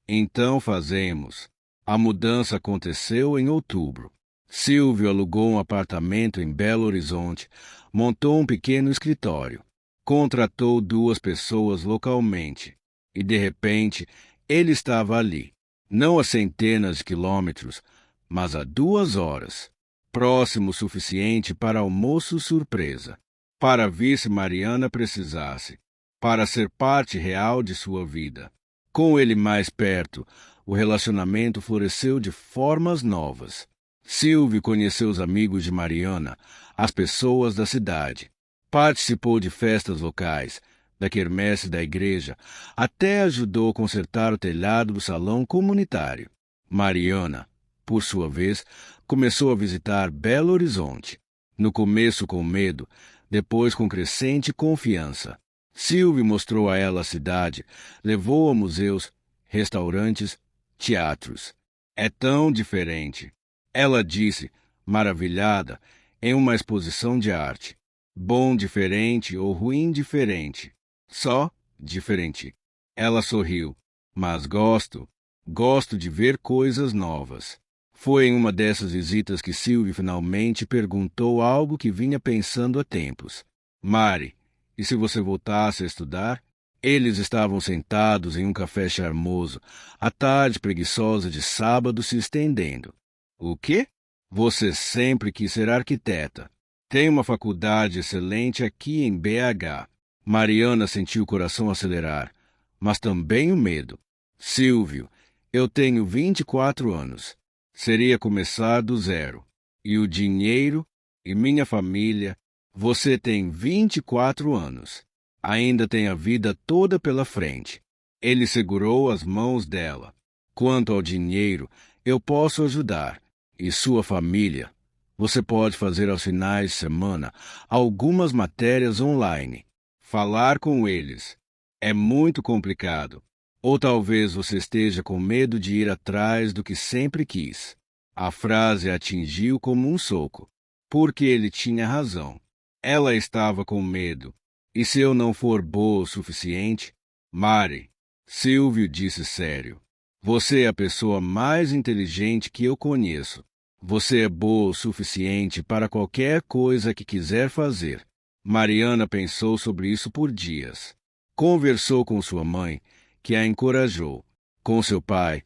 Então fazemos. A mudança aconteceu em outubro. Silvio alugou um apartamento em Belo Horizonte, montou um pequeno escritório, contratou 2 pessoas localmente e, de repente, ele estava ali, não a centenas de quilômetros, mas a 2 horas, próximo o suficiente para almoço surpresa, para vir se Mariana precisasse, para ser parte real de sua vida. Com ele mais perto, o relacionamento floresceu de formas novas. Silvio conheceu os amigos de Mariana, as pessoas da cidade. Participou de festas locais, da quermesse da igreja, até ajudou a consertar o telhado do salão comunitário. Mariana, por sua vez, começou a visitar Belo Horizonte. No começo com medo, depois com crescente confiança. Silvio mostrou a ela a cidade, levou a museus, restaurantes, teatros. É tão diferente. Ela disse, maravilhada, em uma exposição de arte. Bom diferente ou ruim diferente. Só diferente. Ela sorriu. Mas gosto de ver coisas novas. Foi em uma dessas visitas que Silvio finalmente perguntou algo que vinha pensando há tempos. Mari, e se você voltasse a estudar? Eles estavam sentados em um café charmoso, a tarde preguiçosa de sábado se estendendo. O quê? Você sempre quis ser arquiteta. Tem uma faculdade excelente aqui em BH. Mariana sentiu o coração acelerar, mas também o medo. Silvio, eu tenho 24 anos. Seria começar do zero. E o dinheiro e minha família. Você tem 24 anos. Ainda tem a vida toda pela frente. Ele segurou as mãos dela. Quanto ao dinheiro, eu posso ajudar. E sua família? Você pode fazer aos finais de semana algumas matérias online. Falar com eles. É muito complicado. Ou talvez você esteja com medo de ir atrás do que sempre quis. A frase a atingiu como um soco. Porque ele tinha razão. Ela estava com medo. E se eu não for boa o suficiente? Mari, Silvio disse sério. Você é a pessoa mais inteligente que eu conheço. Você é boa o suficiente para qualquer coisa que quiser fazer. Mariana pensou sobre isso por dias. Conversou com sua mãe, que a encorajou. Com seu pai,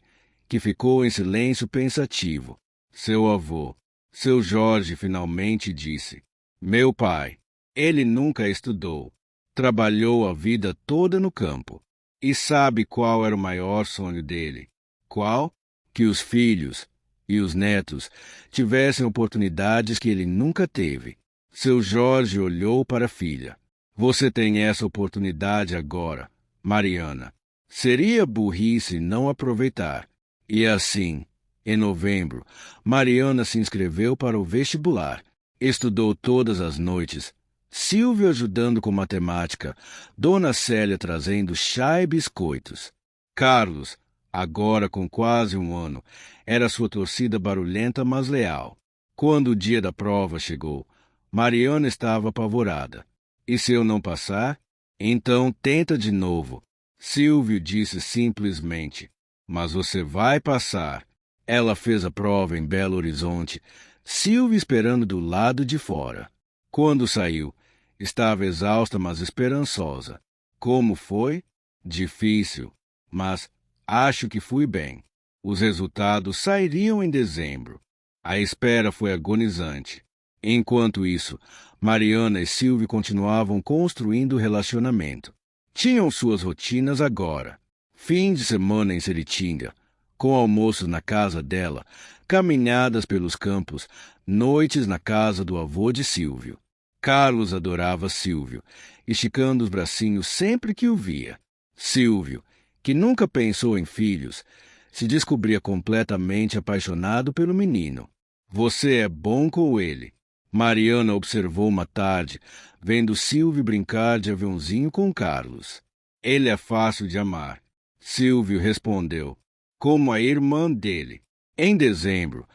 que ficou em silêncio pensativo. Seu avô, seu Jorge, finalmente disse: Meu pai, ele nunca estudou. Trabalhou a vida toda no campo. E sabe qual era o maior sonho dele? Qual? Que os filhos e os netos tivessem oportunidades que ele nunca teve. Seu Jorge olhou para a filha. Você tem essa oportunidade agora, Mariana. Seria burrice não aproveitar. E assim, em novembro, Mariana se inscreveu para o vestibular. Estudou todas as noites. Silvio ajudando com matemática, Dona Célia trazendo chá e biscoitos. Carlos, agora com quase 1 ano, era sua torcida barulhenta mas leal. Quando o dia da prova chegou, Mariana estava apavorada. E se eu não passar? Então tenta de novo. Silvio disse simplesmente. Mas você vai passar. Ela fez a prova em Belo Horizonte, Silvio esperando do lado de fora. Quando saiu, estava exausta, mas esperançosa. Como foi? Difícil, mas acho que fui bem. Os resultados sairiam em dezembro. A espera foi agonizante. Enquanto isso, Mariana e Silvio continuavam construindo o relacionamento. Tinham suas rotinas agora. Fim de semana em Seritinga, com almoços na casa dela, caminhadas pelos campos, noites na casa do avô de Silvio. Carlos adorava Silvio, esticando os bracinhos sempre que o via. Silvio, que nunca pensou em filhos, se descobria completamente apaixonado pelo menino. Você é bom com ele. Mariana observou uma tarde, vendo Silvio brincar de aviãozinho com Carlos. Ele é fácil de amar. Silvio respondeu, como a irmã dele. Em dezembro,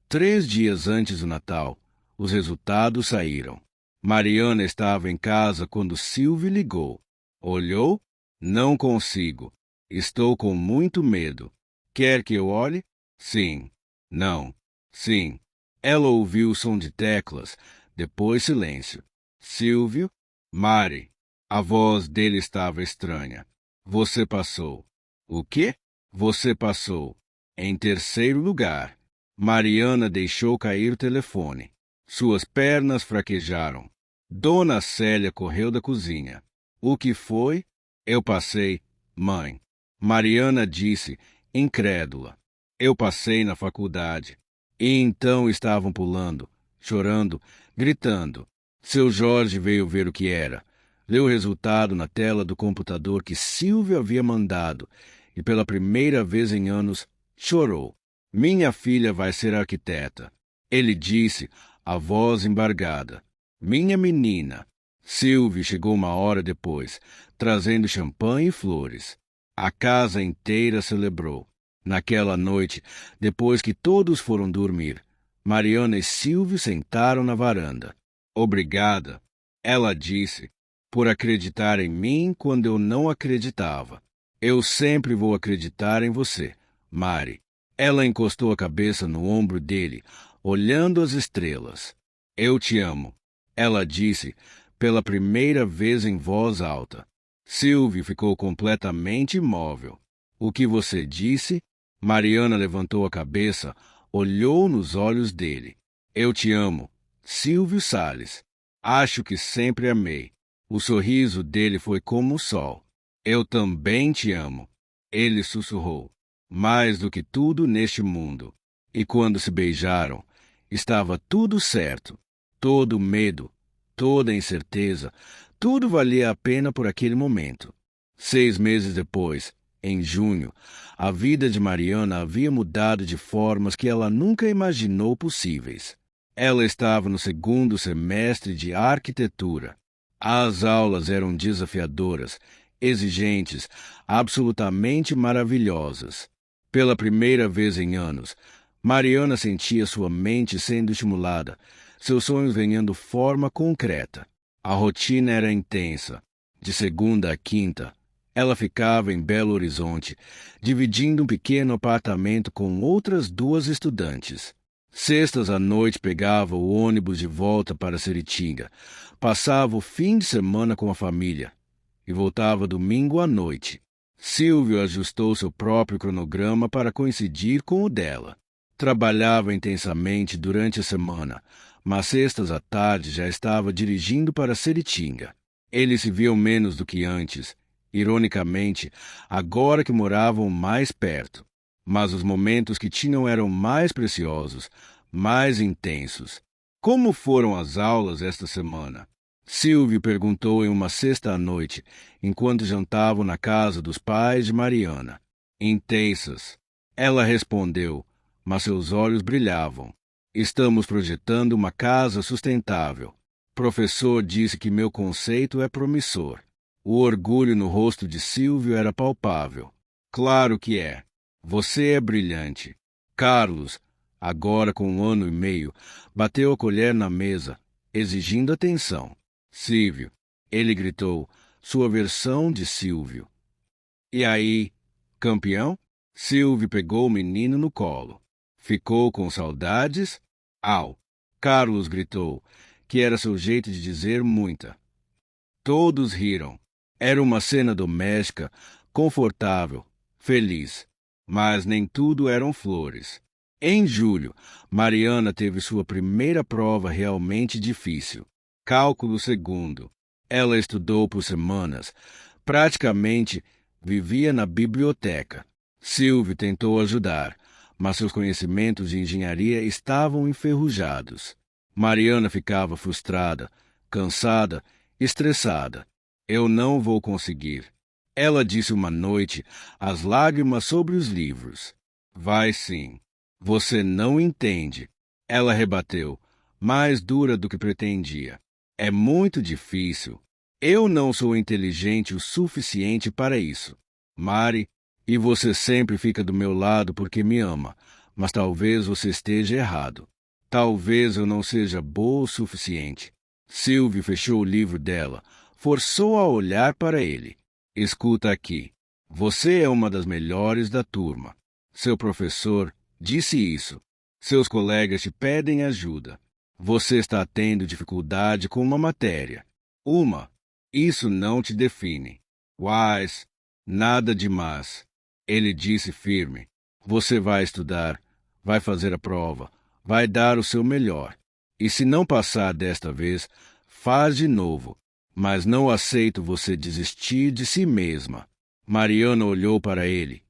3 dias antes do Natal, os resultados saíram. Mariana estava em casa quando Silvio ligou. Olhou? Não consigo. Estou com muito medo. Quer que eu olhe? Sim. Não. Sim. Ela ouviu o som de teclas, depois silêncio. Silvio? Mari. A voz dele estava estranha. Você passou. O quê? Você passou. Em terceiro lugar. Mariana deixou cair o telefone. Suas pernas fraquejaram. Dona Célia correu da cozinha. O que foi? Eu passei, mãe. Mariana disse, incrédula. Eu passei na faculdade. E então estavam pulando, chorando, gritando. Seu Jorge veio ver o que era. Leu o resultado na tela do computador que Silvio havia mandado e pela primeira vez em anos chorou. Minha filha vai ser arquiteta. Ele disse, a voz embargada. Minha menina. Silvio chegou uma hora depois, trazendo champanhe e flores. A casa inteira celebrou. Naquela noite, depois que todos foram dormir, Mariana e Silvio sentaram na varanda. Obrigada, ela disse, por acreditar em mim quando eu não acreditava. Eu sempre vou acreditar em você, Mari. Ela encostou a cabeça no ombro dele, olhando as estrelas. Eu te amo, ela disse, pela primeira vez em voz alta. Silvio ficou completamente imóvel. O que você disse? Mariana levantou a cabeça, olhou nos olhos dele. Eu te amo, Silvio Salles. Acho que sempre amei. O sorriso dele foi como o sol. Eu também te amo. Ele sussurrou. Mais do que tudo neste mundo. E quando se beijaram, estava tudo certo. Todo medo, toda incerteza, tudo valia a pena por aquele momento. 6 meses depois, em junho, a vida de Mariana havia mudado de formas que ela nunca imaginou possíveis. Ela estava no segundo semestre de arquitetura. As aulas eram desafiadoras, exigentes, absolutamente maravilhosas. Pela primeira vez em anos, Mariana sentia sua mente sendo estimulada, seus sonhos ganhando forma concreta. A rotina era intensa. De segunda a quinta, ela ficava em Belo Horizonte, dividindo um pequeno apartamento com outras 2 estudantes. Sextas à noite pegava o ônibus de volta para Seritinga, passava o fim de semana com a família e voltava domingo à noite. Silvio ajustou seu próprio cronograma para coincidir com o dela. Trabalhava intensamente durante a semana, mas sextas à tarde já estava dirigindo para Seritinga. Eles se viam menos do que antes, ironicamente, agora que moravam mais perto. Mas os momentos que tinham eram mais preciosos, mais intensos. Como foram as aulas esta semana? Silvio perguntou em uma sexta à noite, enquanto jantavam na casa dos pais de Mariana. Intensas. Ela respondeu, mas seus olhos brilhavam. Estamos projetando uma casa sustentável. Professor disse que meu conceito é promissor. O orgulho no rosto de Silvio era palpável. Claro que é. Você é brilhante. Carlos, agora com 1 ano e meio, bateu a colher na mesa, exigindo atenção. Silvio, ele gritou, sua versão de Silvio. E aí, campeão? Silvio pegou o menino no colo. Ficou com saudades? Au! Carlos gritou, que era seu jeito de dizer muita. Todos riram. Era uma cena doméstica, confortável, feliz. Mas nem tudo eram flores. Em julho, Mariana teve sua primeira prova realmente difícil. Cálculo segundo. Ela estudou por semanas. Praticamente vivia na biblioteca. Silvio tentou ajudar, mas seus conhecimentos de engenharia estavam enferrujados. Mariana ficava frustrada, cansada, estressada. Eu não vou conseguir. Ela disse uma noite, as lágrimas sobre os livros. Vai sim. Você não entende. Ela rebateu, mais dura do que pretendia. É muito difícil. Eu não sou inteligente o suficiente para isso. Mari, e você sempre fica do meu lado porque me ama, mas talvez você esteja errado. Talvez eu não seja boa o suficiente. Sylvie fechou o livro dela, forçou a olhar para ele. Escuta aqui. Você é uma das melhores da turma. Seu professor disse isso. Seus colegas te pedem ajuda. Você está tendo dificuldade com uma matéria. Isso não te define. Wise, nada demais. Ele disse firme. Você vai estudar, vai fazer a prova, vai dar o seu melhor. E se não passar desta vez, faz de novo. Mas não aceito você desistir de si mesma. Mariana olhou para ele,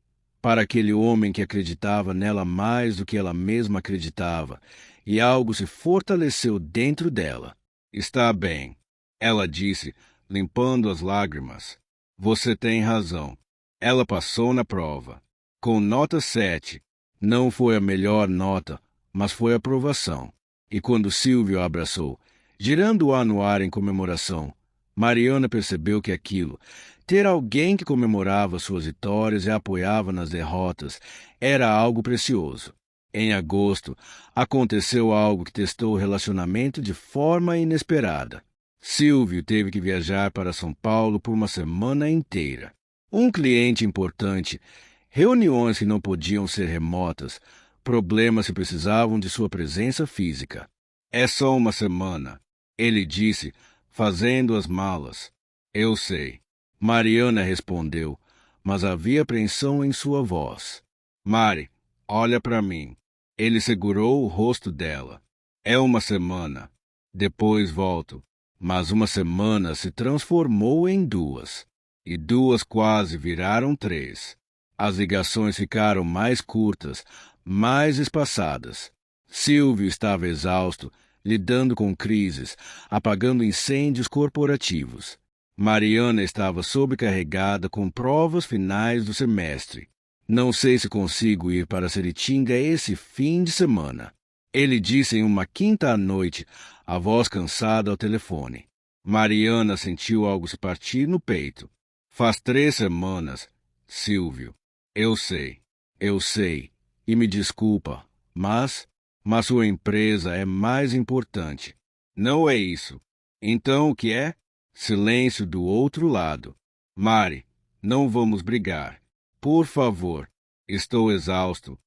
para aquele homem que acreditava nela mais do que ela mesma acreditava, e algo se fortaleceu dentro dela. Está bem, ela disse, limpando as lágrimas. Você tem razão. Ela passou na prova. Com nota 7. Não foi a melhor nota, mas foi aprovação. E quando Silvio a abraçou, girando-a no ar em comemoração, Mariana percebeu que aquilo, ter alguém que comemorava suas vitórias e a apoiava nas derrotas, era algo precioso. Em agosto, aconteceu algo que testou o relacionamento de forma inesperada. Silvio teve que viajar para São Paulo por uma semana inteira. Um cliente importante, reuniões que não podiam ser remotas, problemas que precisavam de sua presença física. É só uma semana, ele disse, fazendo as malas. Eu sei. Mariana respondeu, mas havia apreensão em sua voz. Mari, olha para mim. Ele segurou o rosto dela. É uma semana. Depois volto. Mas uma semana se transformou em 2. E 2 quase viraram 3. As ligações ficaram mais curtas, mais espaçadas. Silvio estava exausto, lidando com crises, apagando incêndios corporativos. Mariana estava sobrecarregada com provas finais do semestre. Não sei se consigo ir para Seritinga esse fim de semana. Ele disse em uma quinta à noite, a voz cansada ao telefone. Mariana sentiu algo se partir no peito. Faz 3 semanas, Silvio. Eu sei, e me desculpa, mas sua empresa é mais importante. Não é isso. Então o que é? Silêncio do outro lado. Mari, não vamos brigar. Por favor, estou exausto.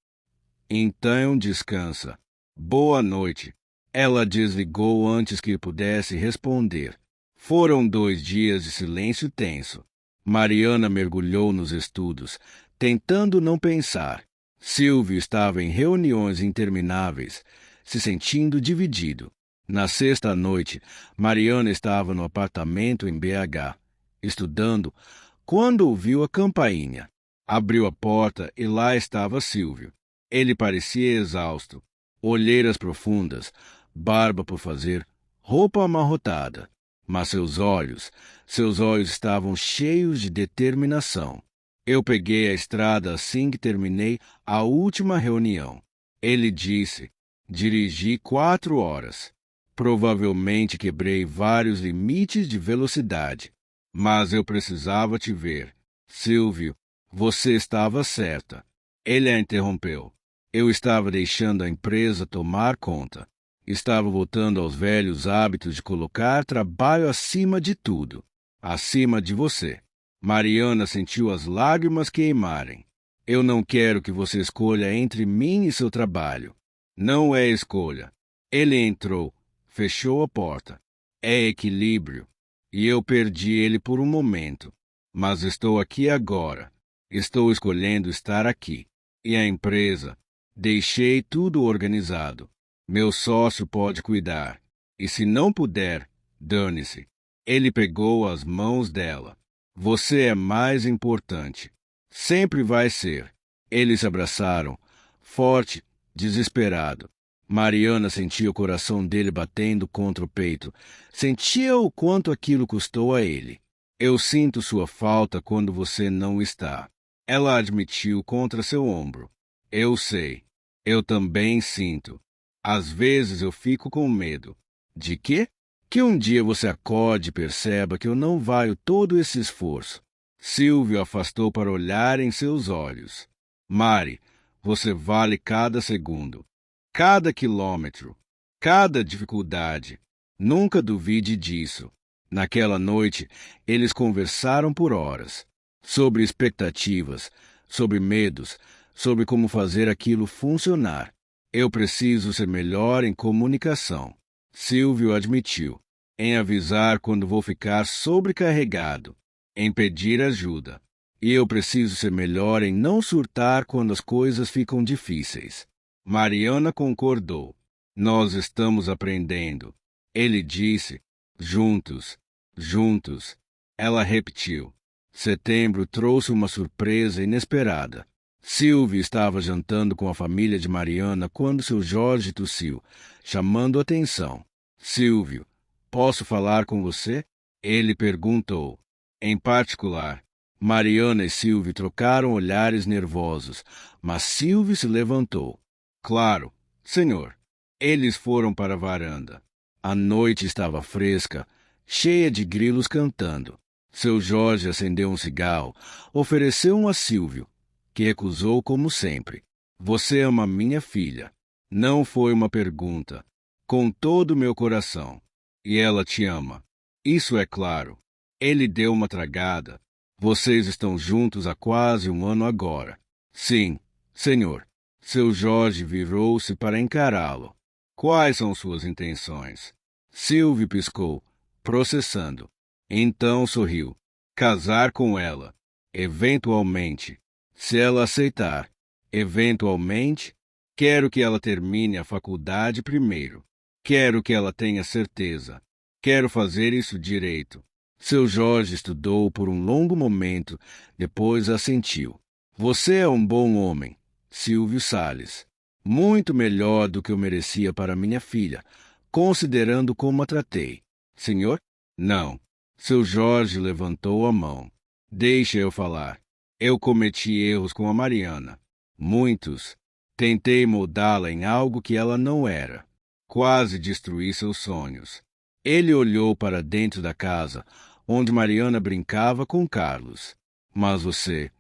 Então descansa. Boa noite. Ela desligou antes que pudesse responder. Foram 2 dias de silêncio tenso. Mariana mergulhou nos estudos, tentando não pensar. Silvio estava em reuniões intermináveis, se sentindo dividido. Na sexta noite, Mariana estava no apartamento em BH, estudando, quando ouviu a campainha. Abriu a porta e lá estava Silvio. Ele parecia exausto, olheiras profundas, barba por fazer, roupa amarrotada. Mas seus olhos estavam cheios de determinação. Eu peguei a estrada assim que terminei a última reunião. Ele disse, dirigi 4 horas. Provavelmente quebrei vários limites de velocidade. Mas eu precisava te ver. Silvio, você estava certa. Ele a interrompeu. Eu estava deixando a empresa tomar conta. Estava voltando aos velhos hábitos de colocar trabalho acima de tudo. Acima de você. Mariana sentiu as lágrimas queimarem. Eu não quero que você escolha entre mim e seu trabalho. Não é escolha. Ele entrou, fechou a porta. É equilíbrio. E eu perdi ele por um momento. Mas estou aqui agora. Estou escolhendo estar aqui. E a empresa? Deixei tudo organizado. Meu sócio pode cuidar. E se não puder, dane-se. Ele pegou as mãos dela. Você é mais importante. Sempre vai ser. Eles se abraçaram, forte, desesperado. Mariana sentia o coração dele batendo contra o peito. Sentia o quanto aquilo custou a ele. Eu sinto sua falta quando você não está. Ela admitiu contra seu ombro. Eu sei. Eu também sinto. Às vezes eu fico com medo. De quê? Que um dia você acorde e perceba que eu não valho todo esse esforço. Silvio afastou para olhar em seus olhos. Mari, você vale cada segundo, cada quilômetro, cada dificuldade. Nunca duvide disso. Naquela noite, eles conversaram por horas. Sobre expectativas, sobre medos, sobre como fazer aquilo funcionar. Eu preciso ser melhor em comunicação. Silvio admitiu. Em avisar quando vou ficar sobrecarregado. Em pedir ajuda. E eu preciso ser melhor em não surtar quando as coisas ficam difíceis. Mariana concordou. Nós estamos aprendendo. Ele disse. Juntos. Juntos. Ela repetiu. Setembro trouxe uma surpresa inesperada. Silvio estava jantando com a família de Mariana quando seu Jorge tossiu, chamando atenção. Silvio, posso falar com você? Ele perguntou. Em particular, Mariana e Silvio trocaram olhares nervosos, mas Silvio se levantou. Claro, senhor. Eles foram para a varanda. A noite estava fresca, cheia de grilos cantando. Seu Jorge acendeu um cigarro, ofereceu um a Silvio, que recusou como sempre. Você ama minha filha. Não foi uma pergunta. Com todo o meu coração. E ela te ama. Isso é claro. Ele deu uma tragada. Vocês estão juntos há quase um ano agora. Sim, senhor. Seu Jorge virou-se para encará-lo. Quais são suas intenções? Silvio piscou, processando. Então sorriu. Casar com ela. Eventualmente. Se ela aceitar. Eventualmente. Quero que ela termine a faculdade primeiro. Quero que ela tenha certeza. Quero fazer isso direito. Seu Jorge estudou por um longo momento, depois assentiu. Você é um bom homem, Silvio Salles. Muito melhor do que eu merecia para minha filha, considerando como a tratei. Senhor? Não. Seu Jorge levantou a mão. Deixa eu falar. Eu cometi erros com a Mariana. Muitos. Tentei moldá-la em algo que ela não era. Quase destruí seus sonhos. Ele olhou para dentro da casa, onde Mariana brincava com Carlos. Mas você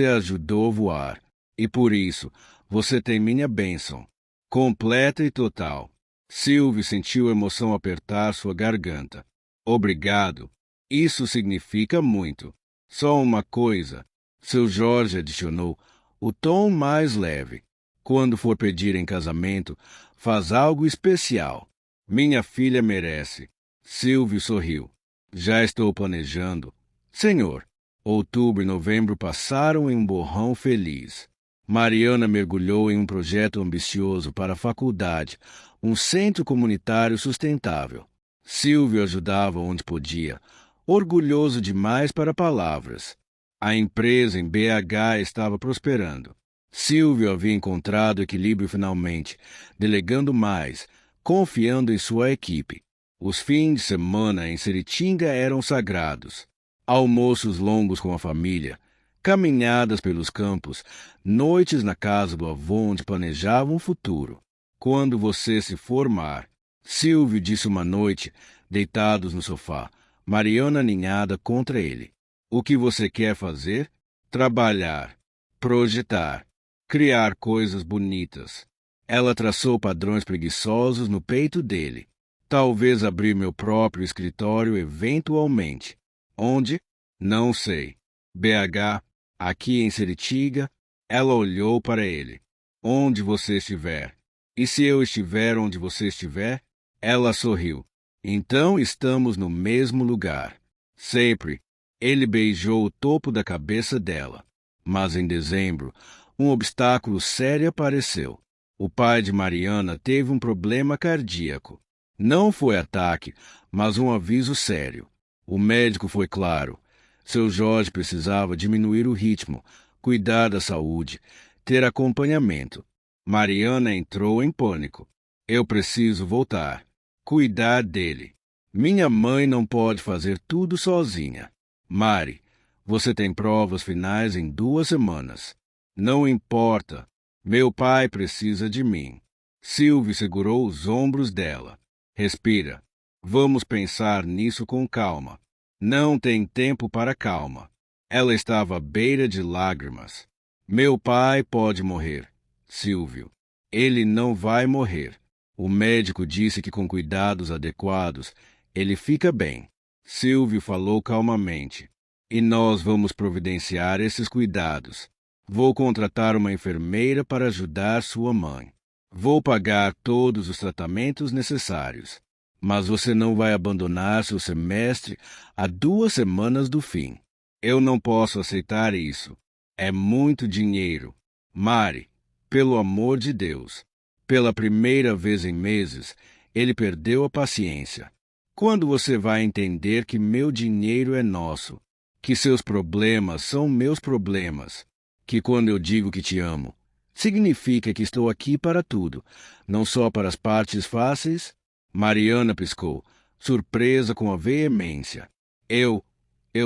a ajudou a voar. E por isso, você tem minha bênção. Completa e total. Silvio sentiu a emoção apertar sua garganta. Obrigado. Isso significa muito. Só uma coisa. Seu Jorge adicionou, o tom mais leve. Quando for pedir em casamento, faz algo especial. Minha filha merece. Silvio sorriu. Já estou planejando. Senhor, outubro e novembro passaram em um borrão feliz. Mariana mergulhou em um projeto ambicioso para a faculdade, um centro comunitário sustentável. Silvio ajudava onde podia, orgulhoso demais para palavras. A empresa em BH estava prosperando. Silvio havia encontrado equilíbrio finalmente, delegando mais, confiando em sua equipe. Os fins de semana em Seritinga eram sagrados. Almoços longos com a família, caminhadas pelos campos, noites na casa do avô onde planejavam o futuro. Quando você se formar, Silvio disse uma noite, deitados no sofá, Mariana aninhada contra ele. O que você quer fazer? Trabalhar, projetar, criar coisas bonitas. Ela traçou padrões preguiçosos no peito dele. Talvez abrir meu próprio escritório eventualmente. Onde? Não sei. BH, aqui em Seritinga. Ela olhou para ele. Onde você estiver. E se eu estiver onde você estiver? Ela sorriu. Então estamos no mesmo lugar. Sempre. Ele beijou o topo da cabeça dela. Mas em dezembro, um obstáculo sério apareceu. O pai de Mariana teve um problema cardíaco. Não foi ataque, mas um aviso sério. O médico foi claro. Seu Jorge precisava diminuir o ritmo, cuidar da saúde, ter acompanhamento. Mariana entrou em pânico. Eu preciso voltar. Cuidar dele. Minha mãe não pode fazer tudo sozinha. Mari, você tem provas finais em 2 semanas. Não importa. Meu pai precisa de mim. Silvio segurou os ombros dela. Respira. Vamos pensar nisso com calma. Não tem tempo para calma. Ela estava à beira de lágrimas. Meu pai pode morrer, Silvio. Ele não vai morrer. O médico disse que com cuidados adequados, ele fica bem. Silvio falou calmamente. E nós vamos providenciar esses cuidados. Vou contratar uma enfermeira para ajudar sua mãe. Vou pagar todos os tratamentos necessários. Mas você não vai abandonar seu semestre a 2 semanas do fim. Eu não posso aceitar isso. É muito dinheiro. Mari, pelo amor de Deus. Pela primeira vez em meses, ele perdeu a paciência. Quando você vai entender que meu dinheiro é nosso, que seus problemas são meus problemas, que quando eu digo que te amo, significa que estou aqui para tudo, não só para as partes fáceis? Mariana piscou, surpresa com a veemência. Eu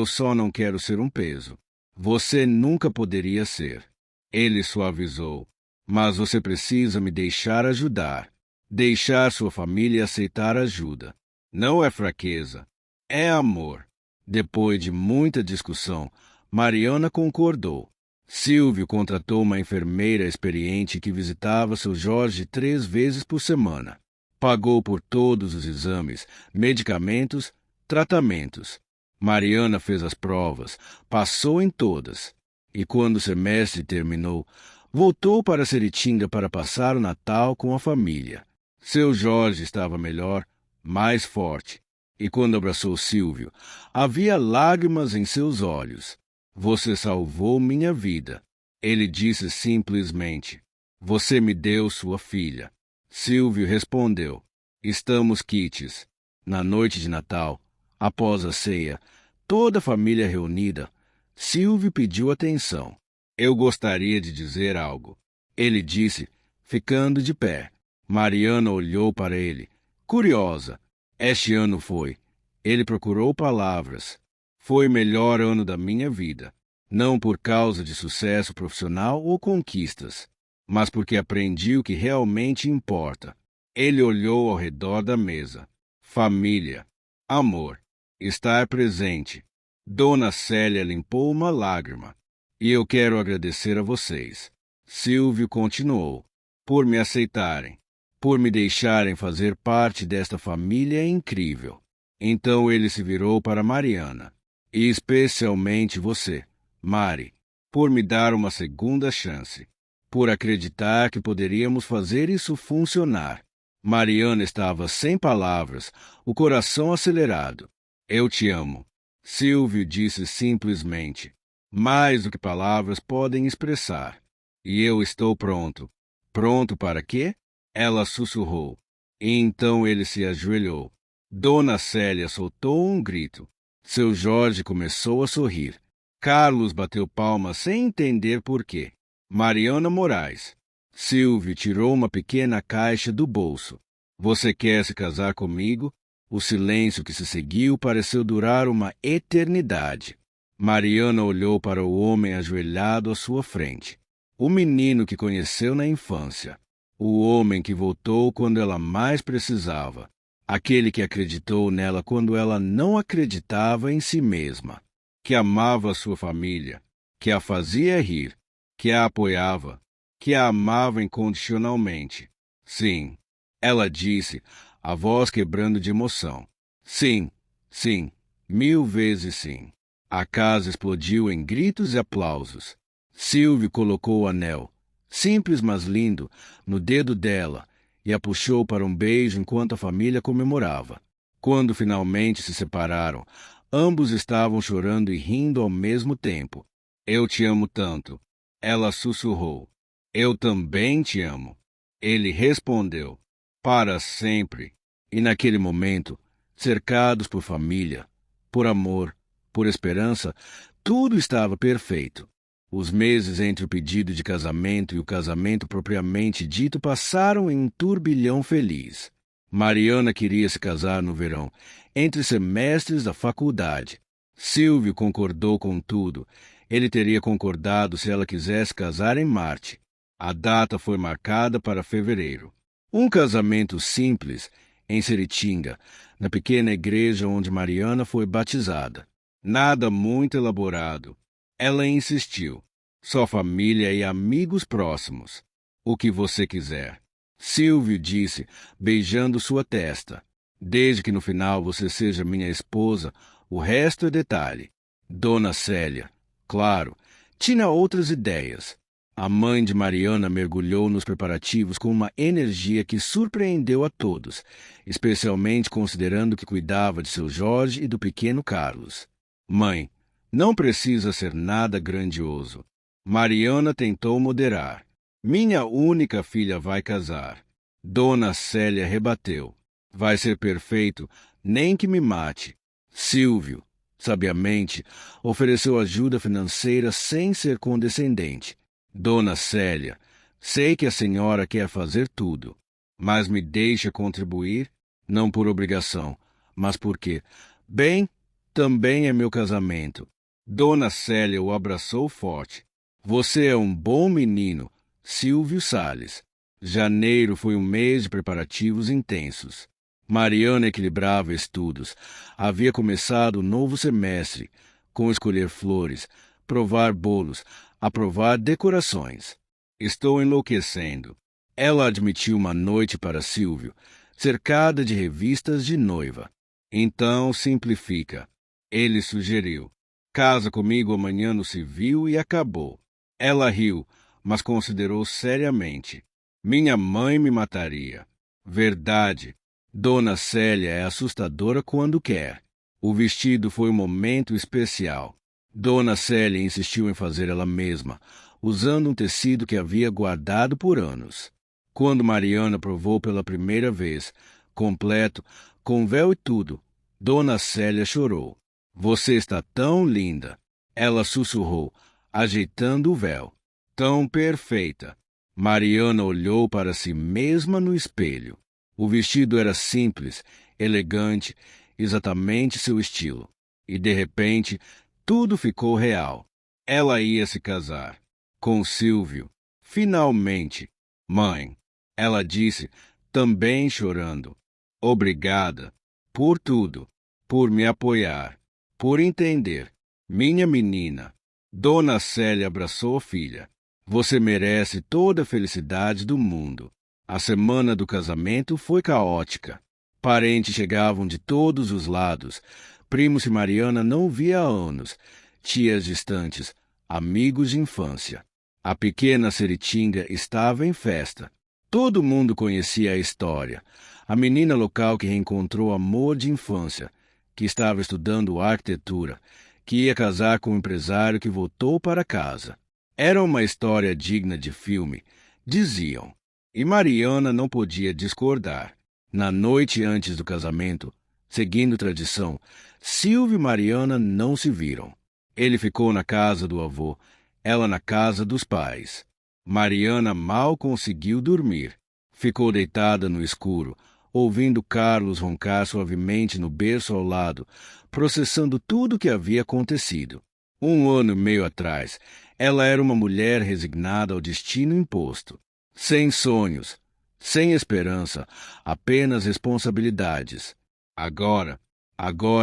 só não quero ser um peso. Você nunca poderia ser. Ele suavizou. Mas você precisa me deixar ajudar. Deixar sua família aceitar ajuda. Não é fraqueza. É amor. Depois de muita discussão, Mariana concordou. Silvio contratou uma enfermeira experiente que visitava seu Jorge 3 vezes por semana. Pagou por todos os exames, medicamentos, tratamentos. Mariana fez as provas, passou em todas. E quando o semestre terminou, voltou para Seritinga para passar o Natal com a família. Seu Jorge estava melhor, mais forte. E quando abraçou Silvio, havia lágrimas em seus olhos. Você salvou minha vida. Ele disse simplesmente. Você me deu sua filha. Silvio respondeu. Estamos quites. Na noite de Natal, após a ceia, toda a família reunida, Silvio pediu atenção. Eu gostaria de dizer algo. Ele disse, ficando de pé. Mariana olhou para ele, curiosa. Este ano foi. Ele procurou palavras. Foi o melhor ano da minha vida. Não por causa de sucesso profissional ou conquistas, mas porque aprendi o que realmente importa. Ele olhou ao redor da mesa. Família. Amor. Estar presente. Dona Célia limpou uma lágrima. E eu quero agradecer a vocês. Silvio continuou. Por me aceitarem. Por me deixarem fazer parte desta família incrível. Então ele se virou para Mariana. E especialmente você, Mari, por me dar uma segunda chance. Por acreditar que poderíamos fazer isso funcionar. Mariana estava sem palavras, o coração acelerado. Eu te amo. Silvio disse simplesmente. Mais do que palavras podem expressar. E eu estou pronto. Pronto para quê? Ela sussurrou. E então ele se ajoelhou. Dona Célia soltou um grito. Seu Jorge começou a sorrir. Carlos bateu palmas sem entender por quê. Mariana Moraes. Silvio tirou uma pequena caixa do bolso. Você quer se casar comigo? O silêncio que se seguiu pareceu durar uma eternidade. Mariana olhou para o homem ajoelhado à sua frente. O menino que conheceu na infância. O homem que voltou quando ela mais precisava. Aquele que acreditou nela quando ela não acreditava em si mesma. Que amava a sua família. Que a fazia rir. Que a apoiava. Que a amava incondicionalmente. Sim, ela disse, a voz quebrando de emoção. Sim, sim, 1000 vezes sim. A casa explodiu em gritos e aplausos. Silvio colocou o anel, simples mas lindo, no dedo dela e a puxou para um beijo enquanto a família comemorava. Quando finalmente se separaram, ambos estavam chorando e rindo ao mesmo tempo. Eu te amo tanto. Ela sussurrou. Eu também te amo. Ele respondeu. Para sempre. E naquele momento, cercados por família, por amor, por esperança, tudo estava perfeito. Os meses entre o pedido de casamento e o casamento propriamente dito passaram em um turbilhão feliz. Mariana queria se casar no verão, entre semestres da faculdade. Silvio concordou com tudo. Ele teria concordado se ela quisesse casar em Marte. A data foi marcada para fevereiro. Um casamento simples em Seritinga, na pequena igreja onde Mariana foi batizada. Nada muito elaborado. Ela insistiu. Só família e amigos próximos. O que você quiser. Silvio disse, beijando sua testa. Desde que no final você seja minha esposa, o resto é detalhe. Dona Célia, claro, tinha outras ideias. A mãe de Mariana mergulhou nos preparativos com uma energia que surpreendeu a todos, especialmente considerando que cuidava de seu Jorge e do pequeno Carlos. Mãe, não precisa ser nada grandioso. Mariana tentou moderar. Minha única filha vai casar. Dona Célia rebateu. Vai ser perfeito, nem que me mate. Silvio, sabiamente, ofereceu ajuda financeira sem ser condescendente. Dona Célia, sei que a senhora quer fazer tudo, mas me deixa contribuir, não por obrigação, mas porque, bem, também é meu casamento. Dona Célia o abraçou forte. Você é um bom menino, Silvio Salles. Janeiro foi um mês de preparativos intensos. Mariana equilibrava estudos. Havia começado o novo semestre, com escolher flores, provar bolos, aprovar decorações. Estou enlouquecendo. Ela admitiu uma noite para Silvio, cercada de revistas de noiva. Então simplifica. Ele sugeriu. Casa comigo amanhã no civil e acabou. Ela riu, mas considerou seriamente. Minha mãe me mataria. Verdade. Dona Célia é assustadora quando quer. O vestido foi um momento especial. Dona Célia insistiu em fazer ela mesma, usando um tecido que havia guardado por anos. Quando Mariana provou pela primeira vez, completo, com véu e tudo, Dona Célia chorou. Você está tão linda, ela sussurrou, ajeitando o véu. Tão perfeita. Mariana olhou para si mesma no espelho. O vestido era simples, elegante, exatamente seu estilo. E, de repente, tudo ficou real. Ela ia se casar. Com Silvio. Finalmente. Mãe, ela disse, também chorando. Obrigada. Por tudo. Por me apoiar. Por entender. Minha menina. Dona Célia abraçou a filha. Você merece toda a felicidade do mundo. A semana do casamento foi caótica. Parentes chegavam de todos os lados. Primos que Mariana não via há anos. Tias distantes. Amigos de infância. A pequena Seritinga estava em festa. Todo mundo conhecia a história. A menina local que reencontrou amor de infância, que estava estudando arquitetura, que ia casar com um empresário que voltou para casa. Era uma história digna de filme, diziam. E Mariana não podia discordar. Na noite antes do casamento, seguindo tradição, Silvio e Mariana não se viram. Ele ficou na casa do avô, ela na casa dos pais. Mariana mal conseguiu dormir. Ficou deitada no escuro, ouvindo Carlos roncar suavemente no berço ao lado, processando tudo o que havia acontecido. 1 ano e meio atrás, ela era uma mulher resignada ao destino imposto. Sem sonhos, sem esperança, apenas responsabilidades. Agora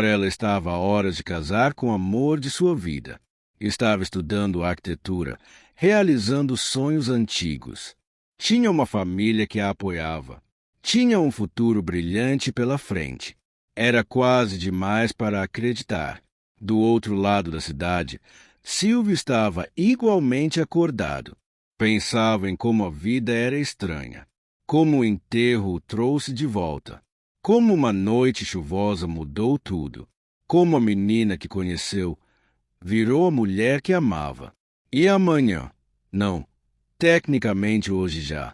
ela estava a horas de casar com o amor de sua vida. Estava estudando arquitetura, realizando sonhos antigos. Tinha uma família que a apoiava. Tinha um futuro brilhante pela frente. Era quase demais para acreditar. Do outro lado da cidade, Silvio estava igualmente acordado. Pensava em como a vida era estranha, como o enterro o trouxe de volta, como uma noite chuvosa mudou tudo, como a menina que conheceu virou a mulher que amava. E amanhã? Não, tecnicamente hoje já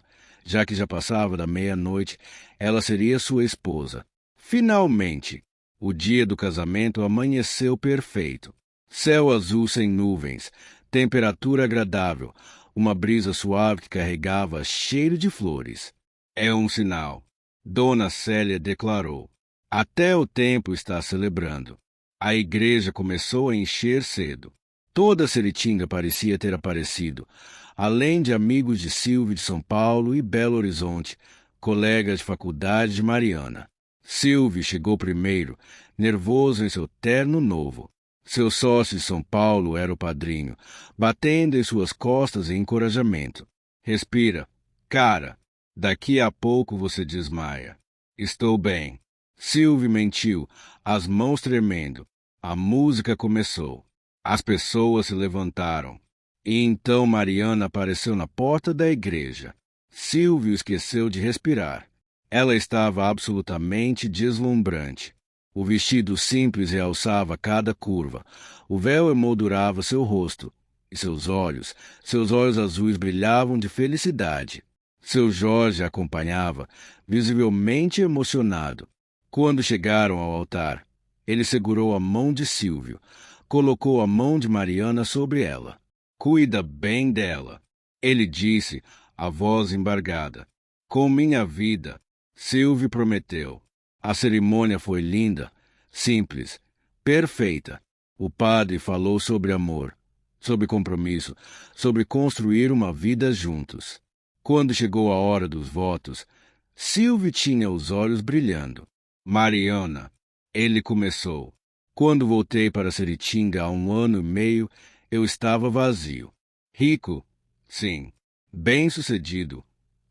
que já passava da meia-noite, ela seria sua esposa. Finalmente, o dia do casamento amanheceu perfeito. Céu azul sem nuvens, temperatura agradável, uma brisa suave que carregava cheiro de flores. É um sinal. Dona Célia declarou. Até o tempo está celebrando. A igreja começou a encher cedo. Toda Seritinga parecia ter aparecido, além de amigos de Silvio de São Paulo e Belo Horizonte, colega de faculdade de Mariana. Silvio chegou primeiro, nervoso em seu terno novo. Seu sócio de São Paulo era o padrinho, batendo em suas costas em encorajamento. Respira. Cara, daqui a pouco você desmaia. Estou bem. Silvio mentiu, as mãos tremendo. A música começou. As pessoas se levantaram. E então Mariana apareceu na porta da igreja. Silvio esqueceu de respirar. Ela estava absolutamente deslumbrante. O vestido simples realçava cada curva. O véu emoldurava seu rosto. E seus olhos azuis brilhavam de felicidade. Seu Jorge a acompanhava, visivelmente emocionado. Quando chegaram ao altar, ele segurou a mão de Silvio, colocou a mão de Mariana sobre ela. Cuida bem dela, ele disse, a voz embargada. Com minha vida, Silvio prometeu. A cerimônia foi linda, simples, perfeita. O padre falou sobre amor, sobre compromisso, sobre construir uma vida juntos. Quando chegou a hora dos votos, Silvio tinha os olhos brilhando. Mariana, ele começou. Quando voltei para Seritinga há 1 ano e meio, eu estava vazio. Rico? Sim. Bem-sucedido?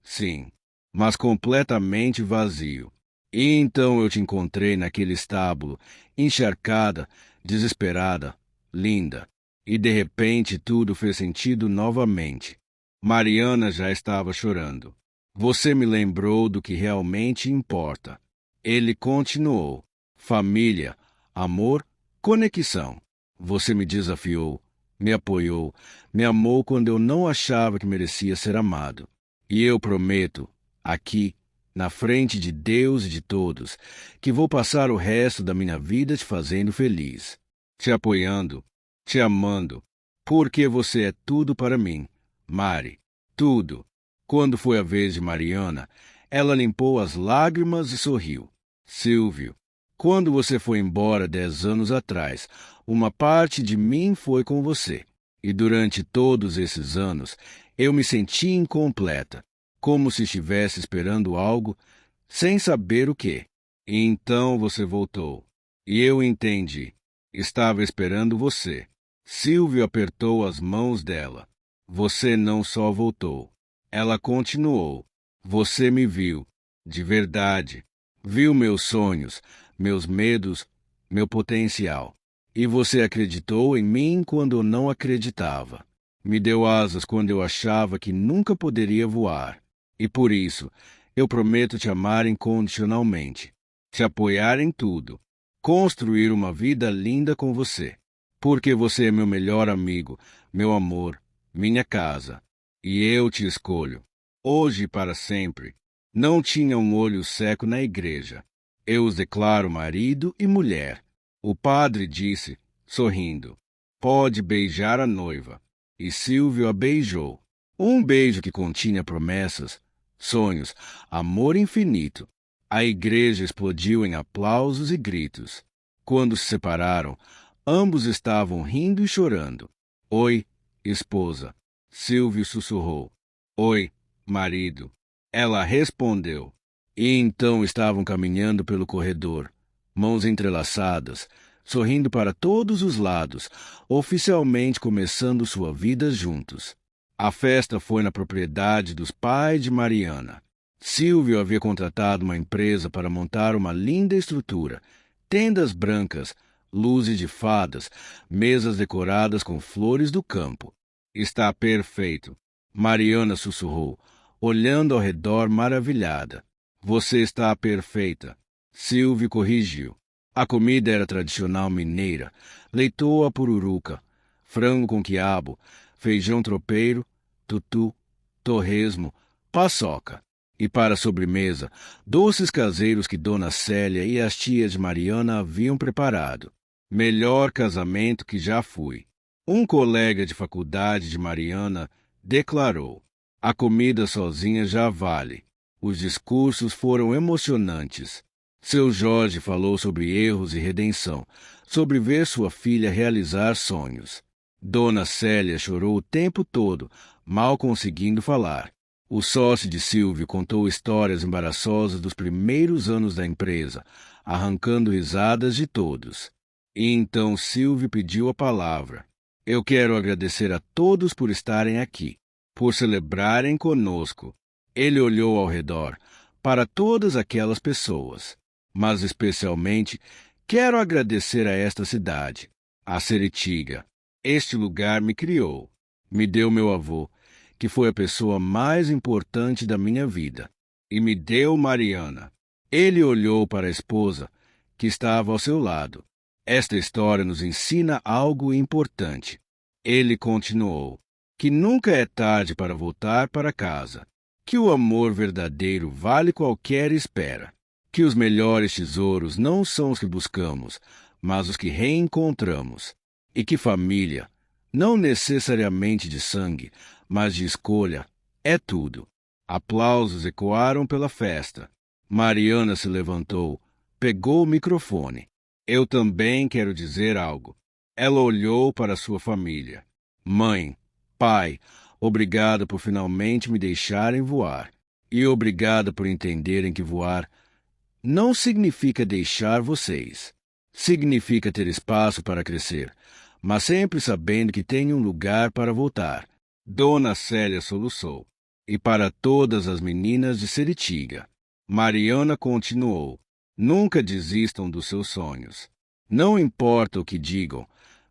Sim. Mas completamente vazio. E então eu te encontrei naquele estábulo, encharcada, desesperada, linda. E de repente tudo fez sentido novamente. Mariana já estava chorando. Você me lembrou do que realmente importa. Ele continuou. Família, amor, conexão. Você me desafiou, me apoiou, me amou quando eu não achava que merecia ser amado. E eu prometo, aqui, na frente de Deus e de todos, que vou passar o resto da minha vida te fazendo feliz, te apoiando, te amando, porque você é tudo para mim, Mari, tudo. Quando foi a vez de Mariana, ela limpou as lágrimas e sorriu. Silvio, quando você foi embora 10 anos atrás, uma parte de mim foi com você. E durante todos esses anos, eu me senti incompleta, como se estivesse esperando algo, sem saber o quê. E então você voltou. E eu entendi. Estava esperando você. Silvio apertou as mãos dela. Você não só voltou. Ela continuou. Você me viu. De verdade. Viu meus sonhos, meus medos, meu potencial. E você acreditou em mim quando eu não acreditava. Me deu asas quando eu achava que nunca poderia voar. E por isso, eu prometo te amar incondicionalmente, te apoiar em tudo, construir uma vida linda com você. Porque você é meu melhor amigo, meu amor, minha casa. E eu te escolho, hoje e para sempre. Não tinha um olho seco na igreja. Eu os declaro marido e mulher. O padre disse, sorrindo, pode beijar a noiva. E Silvio a beijou. Um beijo que continha promessas, sonhos, amor infinito. A igreja explodiu em aplausos e gritos. Quando se separaram, ambos estavam rindo e chorando. Oi, esposa. Silvio sussurrou. Oi, marido. Ela respondeu. E então estavam caminhando pelo corredor, mãos entrelaçadas, sorrindo para todos os lados, oficialmente começando sua vida juntos. A festa foi na propriedade dos pais de Mariana. Silvio havia contratado uma empresa para montar uma linda estrutura, tendas brancas, luzes de fadas, mesas decoradas com flores do campo. Está perfeito, Mariana sussurrou, olhando ao redor maravilhada. Você está perfeita. Silvio corrigiu. A comida era tradicional mineira, leitoa pururuca, frango com quiabo, feijão tropeiro, tutu, torresmo, paçoca. E para a sobremesa, doces caseiros que Dona Célia e as tias de Mariana haviam preparado. Melhor casamento que já fui. Um colega de faculdade de Mariana declarou: a comida sozinha já vale. Os discursos foram emocionantes. Seu Jorge falou sobre erros e redenção, sobre ver sua filha realizar sonhos. Dona Célia chorou o tempo todo, mal conseguindo falar. O sócio de Silvio contou histórias embaraçosas dos primeiros anos da empresa, arrancando risadas de todos. E então Silvio pediu a palavra. Eu quero agradecer a todos por estarem aqui, por celebrarem conosco. Ele olhou ao redor, para todas aquelas pessoas, mas especialmente quero agradecer a esta cidade, a Seritiga. Este lugar me criou, me deu meu avô, que foi a pessoa mais importante da minha vida, e me deu Mariana. Ele olhou para a esposa, que estava ao seu lado. Esta história nos ensina algo importante. Ele continuou, que nunca é tarde para voltar para casa, que o amor verdadeiro vale qualquer espera, que os melhores tesouros não são os que buscamos, mas os que reencontramos, e que família, não necessariamente de sangue, mas de escolha, é tudo. Aplausos ecoaram pela festa. Mariana se levantou, pegou o microfone. Eu também quero dizer algo. Ela olhou para sua família. Mãe, pai, obrigada por finalmente me deixarem voar. E obrigada por entenderem que voar não significa deixar vocês. Significa ter espaço para crescer, mas sempre sabendo que tem um lugar para voltar. Dona Célia soluçou. E para todas as meninas de Seritiga. Mariana continuou. Nunca desistam dos seus sonhos. Não importa o que digam,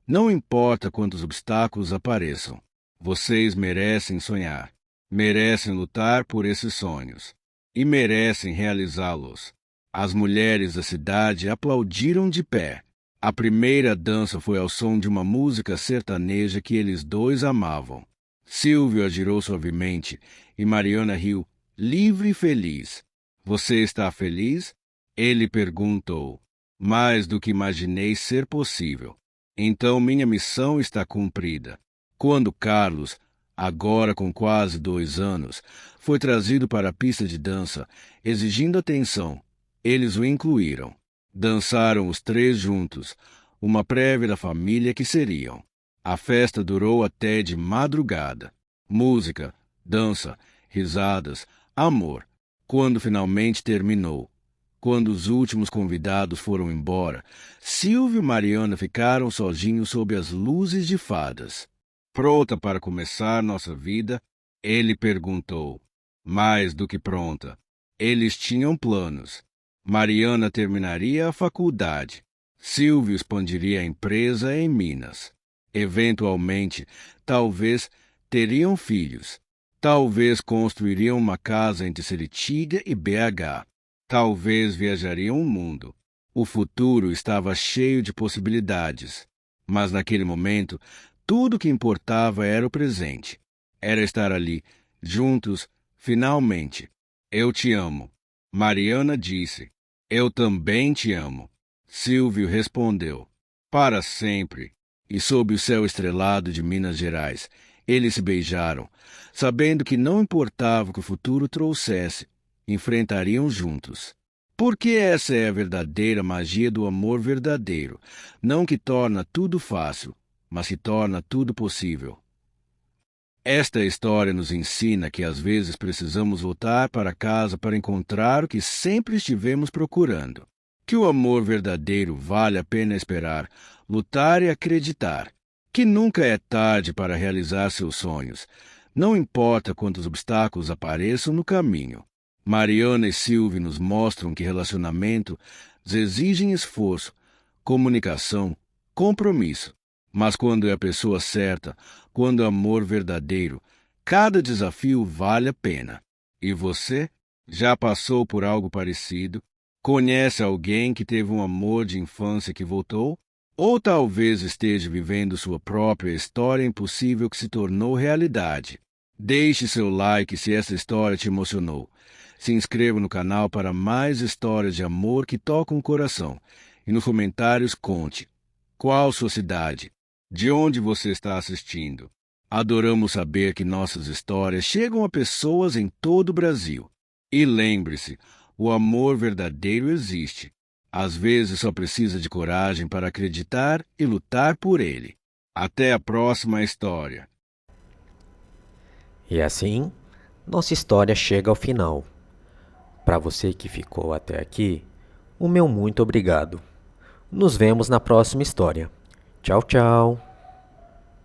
não importa quantos obstáculos apareçam. Vocês merecem sonhar, merecem lutar por esses sonhos e merecem realizá-los. As mulheres da cidade aplaudiram de pé. A primeira dança foi ao som de uma música sertaneja que eles dois amavam. Silvio a girou suavemente e Mariana riu, livre e feliz. Você está feliz? Ele perguntou. Mais do que imaginei ser possível. Então minha missão está cumprida. Quando Carlos, agora com quase 2 anos, foi trazido para a pista de dança, exigindo atenção, eles o incluíram. Dançaram os 3 juntos, uma prévia da família que seriam. A festa durou até de madrugada. Música, dança, risadas, amor. Quando finalmente terminou, quando os últimos convidados foram embora, Silvio e Mariana ficaram sozinhos sob as luzes de fadas. Pronta para começar nossa vida? Ele perguntou. Mais do que pronta. Eles tinham planos. Mariana terminaria a faculdade. Silvio expandiria a empresa em Minas. Eventualmente, talvez teriam filhos. Talvez construiriam uma casa entre Seritiga e BH. Talvez viajariam o mundo. O futuro estava cheio de possibilidades. Mas naquele momento, tudo que importava era o presente. Era estar ali, juntos, finalmente. Eu te amo. Mariana disse. Eu também te amo. Silvio respondeu. Para sempre. E sob o céu estrelado de Minas Gerais, eles se beijaram, sabendo que não importava o que o futuro trouxesse, enfrentariam juntos. Porque essa é a verdadeira magia do amor verdadeiro, não que torna tudo fácil, mas que torna tudo possível. Esta história nos ensina que às vezes precisamos voltar para casa para encontrar o que sempre estivemos procurando. Que o amor verdadeiro vale a pena esperar, lutar e acreditar. Que nunca é tarde para realizar seus sonhos, não importa quantos obstáculos apareçam no caminho. Mariana e Silvio nos mostram que relacionamentos exigem esforço, comunicação, compromisso. Mas quando é a pessoa certa, quando é amor verdadeiro, cada desafio vale a pena. E você? Já passou por algo parecido? Conhece alguém que teve um amor de infância que voltou? Ou talvez esteja vivendo sua própria história impossível que se tornou realidade. Deixe seu like se essa história te emocionou. Se inscreva no canal para mais histórias de amor que tocam o coração. E nos comentários conte. Qual sua cidade? De onde você está assistindo? Adoramos saber que nossas histórias chegam a pessoas em todo o Brasil. E lembre-se, o amor verdadeiro existe. Às vezes só precisa de coragem para acreditar e lutar por ele. Até a próxima história. E assim, nossa história chega ao final. Para você que ficou até aqui, o meu muito obrigado. Nos vemos na próxima história. Tchau, tchau!